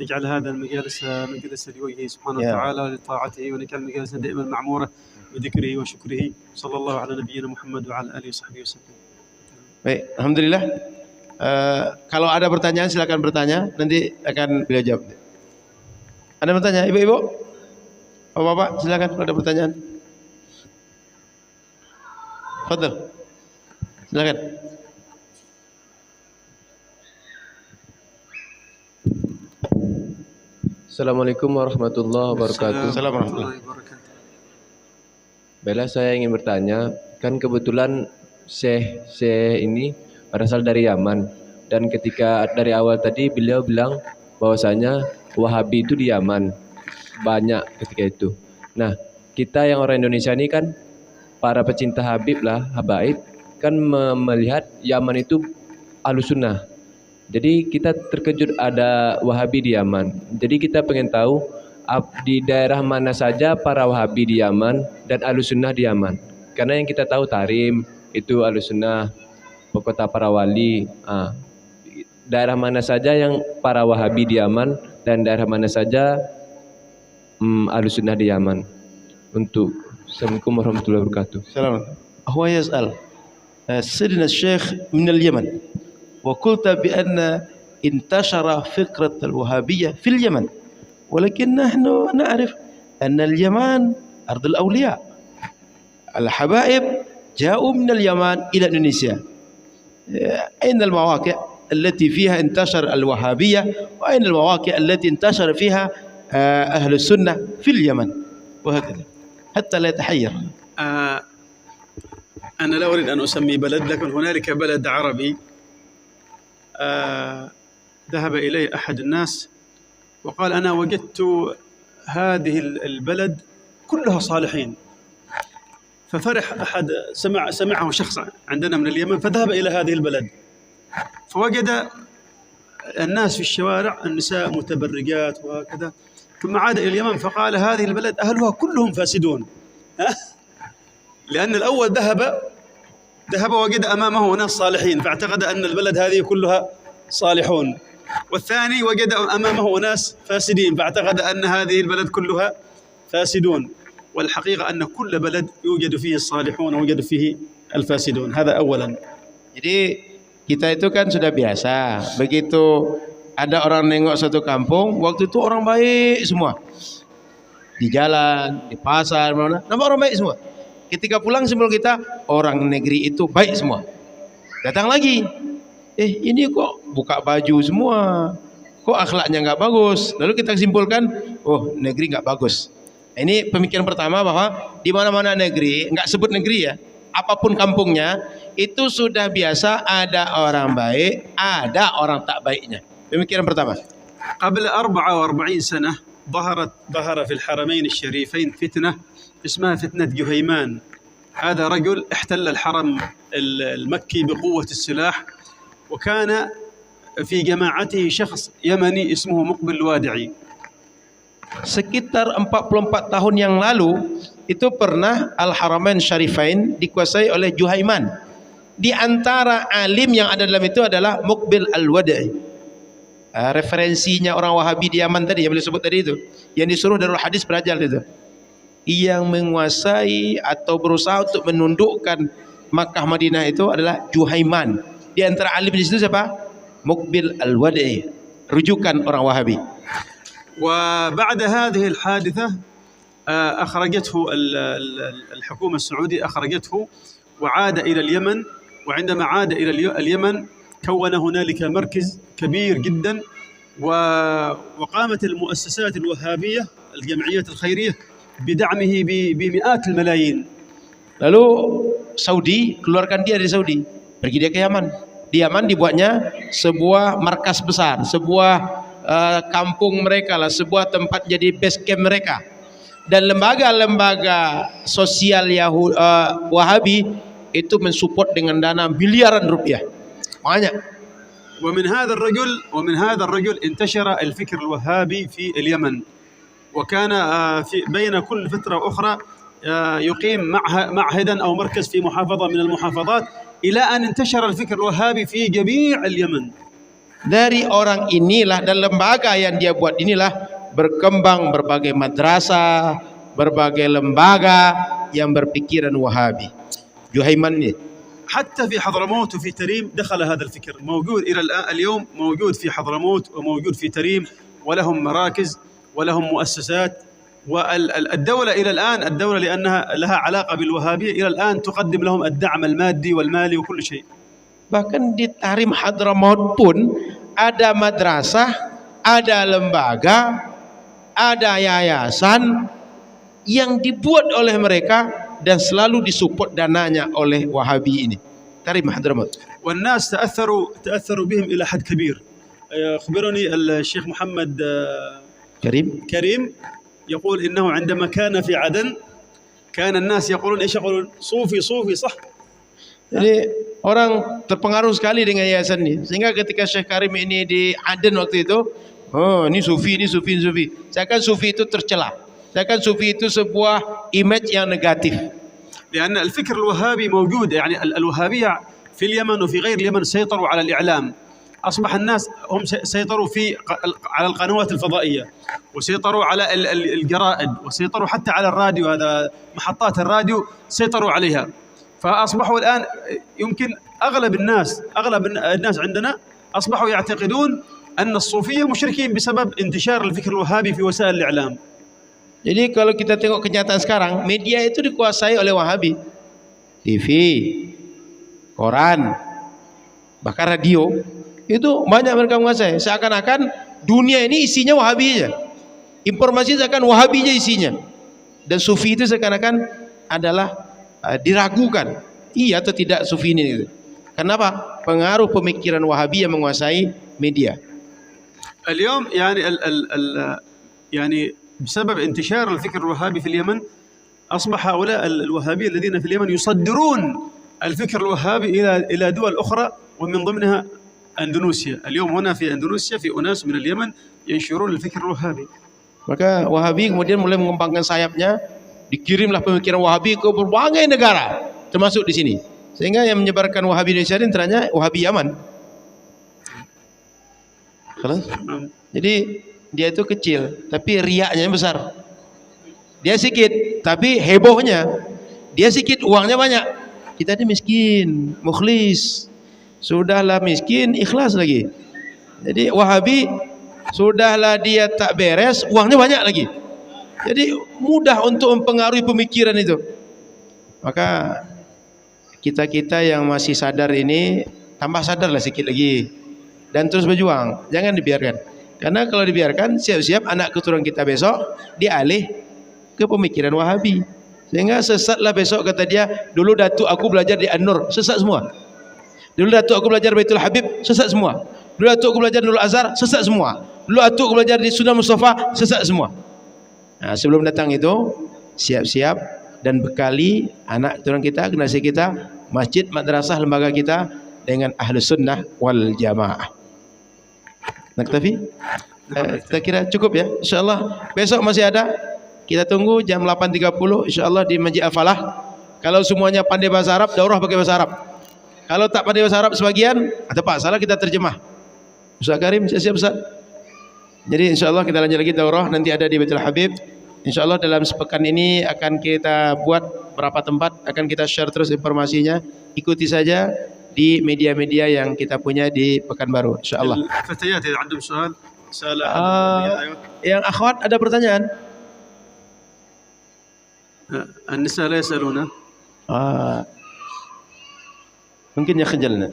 نجعل هذا المجالس مجلسا لوجهه سبحانه وتعالى ولطاعته، ونجعل مجالسا دائما معمورة بذكره وشكره. صلى الله على نبينا محمد وعلى آله وصحبه وسلم. Baik, alhamdulillah Kalau ada pertanyaan silakan bertanya, nanti akan beliau jawab. Ada bertanya, ibu-ibu? Bapak-bapak, silakan kalau ada pertanyaan. Fadhil. Silakan. Assalamualaikum warahmatullahi wabarakatuh. Assalamualaikum warahmatullahi wabarakatuh. Bella, saya ingin bertanya, kan kebetulan Syekh ini berasal dari Yaman, dan ketika dari awal tadi beliau bilang bahwasanya Wahabi itu di Yaman banyak ketika itu. Nah, kita yang orang Indonesia ini kan para pecinta Habib lah, habaib, kan melihat Yaman itu Ahlussunnah. Jadi kita terkejut ada Wahabi di Yaman. Jadi kita pengen tahu di daerah mana saja para Wahabi di Yaman dan Ahlussunnah di Yaman. Karena yang kita tahu Tarim itu Ahlussunnah, kota para wali. Daerah mana saja yang para Wahabi di Yaman dan daerah mana saja Ahlussunnah di Yaman. Assalamualaikum warahmatullahi wabarakatuh. Assalamualaikum. هو يسأل سيدنا الشيخ من اليمن وقلت بأن انتشر فكرة الوهابية في اليمن، ولكن نحن نعرف أن اليمن أرض الأولياء. الحبائب جاءوا من اليمن إلى إندونيسيا. أين المواقع التي فيها انتشر الوهابية، وأين المواقع التي انتشر فيها أهل السنة في اليمن، وهكذا حتى لا يتحير. أنا لا أريد أن أسمي بلد، لكن هنالك بلد عربي ذهب إليه أحد الناس وقال أنا وجدت هذه البلد كلها صالحين. ففرح أحد سمعه شخص عندنا من اليمن، فذهب إلى هذه البلد فوجد الناس في الشوارع النساء متبرجات وهكذا، ثم عاد إلى اليمن فقال هذه البلد أهلها كلهم فاسدون. لأن الأول ذهب وجد أمامه ناس صالحين فاعتقد أن البلد هذه كلها صالحون، والثاني وجد أمامه ناس فاسدين فاعتقد أن هذه البلد كلها فاسدون، والحقيقة أن كل بلد يوجد فيه الصالحون ويوجد فيه الفاسدون. هذا أولا. Jadi kita itu kan sudah biasa, begitu ada orang nengok satu kampung, waktu itu orang baik semua, di jalan, di pasar, mana nampak orang baik semua. Ketika pulang sebelum kita, orang negeri itu baik semua. Datang lagi, ini kok buka baju semua, kok akhlaknya nggak bagus. Lalu kita simpulkan, oh negeri nggak bagus. Ini pemikiran pertama, bahwa di mana-mana negeri, nggak sebut negeri ya, apapun kampungnya, itu sudah biasa ada orang baik, ada orang tak baiknya. Pemikiran pertama. قبل 44 سنة ظهر في الحرمين الشريفين فتنة اسمها فتنة جهيمان. هذا رجل احتل الحرم المكي بقوة السلاح، وكان في جماعته شخص يمني اسمه مقبل الوادعي. Sekitar 44 tahun yang lalu itu pernah Al-Haramain Syarifain dikuasai oleh Juhaiman. Di antara alim yang ada dalam itu adalah Muqbil Al-Wada'i. Referensinya orang Wahabi di Yaman tadi yang boleh sebut tadi itu, yang disuruh Darul Hadis belajar itu, yang menguasai atau berusaha untuk menundukkan Makkah Madinah itu adalah Juhaiman. Di antara alim di situ siapa? Muqbil Al-Wada'i, rujukan orang Wahabi. وبعد هذه الحادثة أخرجته الحكومة السعودية، أخرجته وعاد إلى اليمن. وعندما عاد إلى اليمن كون هنالك مركز كبير جدا، وقامت المؤسسات الوهابية الجمعيات الخيرية بدعمه بمئات الملايين. Lalu Saudi keluarkan dia dari Saudi, pergi dia ke Yaman. Di Yaman dibuatnya sebuah markas besar, sebuah kampung mereka lah, sebuah tempat jadi base camp mereka. Dan lembaga-lembaga sosial Wahabi itu mensupport dengan dana miliaran rupiah. Banyak. ومن هذا الرجل انتشر الفكر الوهابي في اليمن، وكان بين كل فترة أخرى يقيم معهدا أو مركز في محافظة من المحافظات، إلى أن انتشر الفكر الوهابي في جميع اليمن. Dari orang inilah dan lembaga yang dia buat inilah berkembang berbagai madrasah, berbagai lembaga yang berpikiran Wahabi. Juhaiman ini. حتى في حضرموت وفي تريم دخل هذا الفكر موجود إلى الآن، اليوم موجود في حضرموت وموجود في تريم، ولهم مراكز ولهم مؤسسات. والدولة إلى الآن، الدولة لأنها لها علاقة بالوهابية إلى الآن تقدم لهم الدعم المادي والمالي وكل شيء. Bahkan di Tarim Hadramaut pun ada madrasah, ada lembaga, ada yayasan yang dibuat oleh mereka dan selalu disupport dananya oleh Wahabi ini. Tarim Hadramaut. والناس تأثروا بهم إلى حد كبير. أخبرني الشيخ محمد كريم يقول إنه عندما كان في عدن كان الناس يقولون إيش يقولون صوفي صح. Jadi orang terpengaruh sekali dengan yayasan ini, sehingga ketika Syekh Karim ini di Aden waktu itu, oh ini sufi. Seakan sufi itu tercela, seakan sufi itu sebuah image yang negatif. لأن الفكر الوهابي موجود، يعني الوهابية في اليمن وفي غير اليمن سيطروا على الإعلام. أصبح الناس هم سيطروا على القنوات الفضائية، وسيطروا على الجرائد، وسيطروا حتى على الراديو، هذا محطات الراديو سيطروا عليها. فأصبحوا الآن يمكن أغلب الناس عندنا أصبحوا يعتقدون أن الصوفية مشركين بسبب انتشار الفكر الوهابي في وسائل الإعلام. Jadi kalau kita tengok kenyataan sekarang, media itu dikuasai oleh Wahabi. TV, koran, bahkan radio, itu banyak mereka menguasai. Seakan-akan dunia ini isinya Wahabi aja. Informasi seakan Wahabi aja isinya. Dan sufi itu seakan-akan adalah diragukan. Iya atau tidak sufi ini. Kenapa? Pengaruh pemikiran Wahabi yang menguasai media. اليوم يعني بسبب انتشار الفكر الوهابي في اليمن أصبح هؤلاء الوهابية الذين في اليمن يصدرون الفكر الوهابي إلى دول أخرى ومن ضمنها أندونيسيا. اليوم هنا في أندونيسيا في أناس من اليمن ينشرون الفكر الوهابي. Maka Wahabi kemudian mulai mengembangkan sayapnya, dikirimlah pemikiran Wahabi ke berbagai negara, termasuk di sini. Sehingga yang menyebarkan Wahabi Indonesia ini ternyata Wahabi Yaman. Jadi dia itu kecil, tapi riaknya besar. Dia sedikit, tapi hebohnya. Dia sedikit, uangnya banyak. Kita ini miskin, mukhlis. Sudahlah miskin, ikhlas lagi. Jadi Wahabi, sudahlah dia tak beres, uangnya banyak lagi. Jadi mudah untuk mempengaruhi pemikiran itu. Maka kita yang masih sadar ini, tambah sadarlah sedikit lagi. Dan terus berjuang, jangan dibiarkan. Karena kalau dibiarkan, siap-siap anak keturunan kita besok dialih ke pemikiran Wahabi. Sehingga sesatlah besok, kata dia, dulu datuk aku belajar di An-Nur, sesat semua. Dulu datuk aku belajar Baitul Habib, sesat semua. Dulu datuk aku belajar Nurul Azhar, sesat semua. Dulu datuk aku belajar di Sunan Mustafa, sesat semua. Nah, sebelum datang itu, siap-siap dan bekali anak keturunan kita, generasi kita, masjid, madrasah, lembaga kita dengan Ahlus Sunnah wal Jamaah. Naktafi? Kita kira cukup ya. InsyaAllah besok masih ada. Kita tunggu jam 8.30 InsyaAllah di Masjid Al-Falah. Kalau semuanya pandai bahasa Arab, daurah pakai bahasa Arab. Kalau tak pandai bahasa Arab sebagian, atau Pak salah kita terjemah. Ustaz Karim siap-siap Ustaz. Jadi insyaAllah kita lanjut lagi daurah. Nanti ada di Baitul Habib. InsyaAllah dalam sepekan ini akan kita buat berapa tempat, akan kita share terus informasinya. Ikuti saja di media-media yang kita punya di Pekanbaru, insyaallah. Fatayat ada soal? Yang akhwat ada pertanyaan? An-nisa la yasaluna. Mungkin ya khajalna.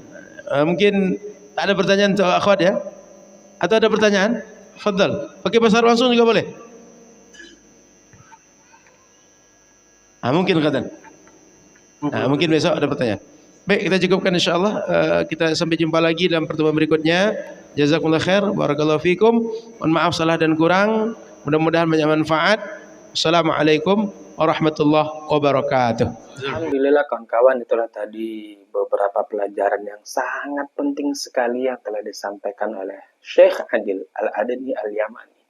Mungkin tak ada pertanyaan untuk akhwat ya? Atau ada pertanyaan? Fadhal. Pakai bahasa Arab langsung juga boleh. Mungkin kadang. Mungkin besok ada pertanyaan. Baik, kita cukupkan insyaallah. Kita sampai jumpa lagi dalam pertemuan berikutnya. Jazakumullah khair, barakallahu fikum. Mohon maaf salah dan kurang. Mudah-mudahan banyak manfaat. Assalamualaikum warahmatullahi wabarakatuh. Alhamdulillah kawan-kawan, itulah tadi beberapa pelajaran yang sangat penting sekali yang telah disampaikan oleh Syekh Adil Al-Adani Al-Yamani,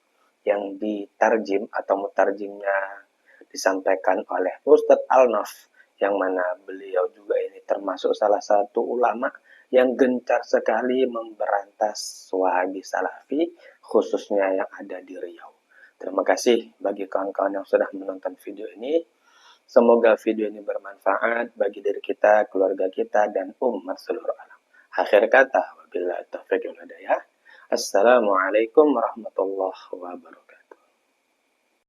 yang ditarjim atau mutarjimnya disampaikan oleh Ustadz Al-Naf, yang mana beliau juga ini termasuk salah satu ulama yang gencar sekali memberantas Wahabi Salafi, khususnya yang ada di Riau. Terima kasih bagi kawan-kawan yang sudah menonton video ini. Semoga video ini bermanfaat bagi diri kita, keluarga kita, dan umat seluruh alam. Akhir kata, wabillahi taufiq wal hidayah. Assalamualaikum warahmatullahi wabarakatuh.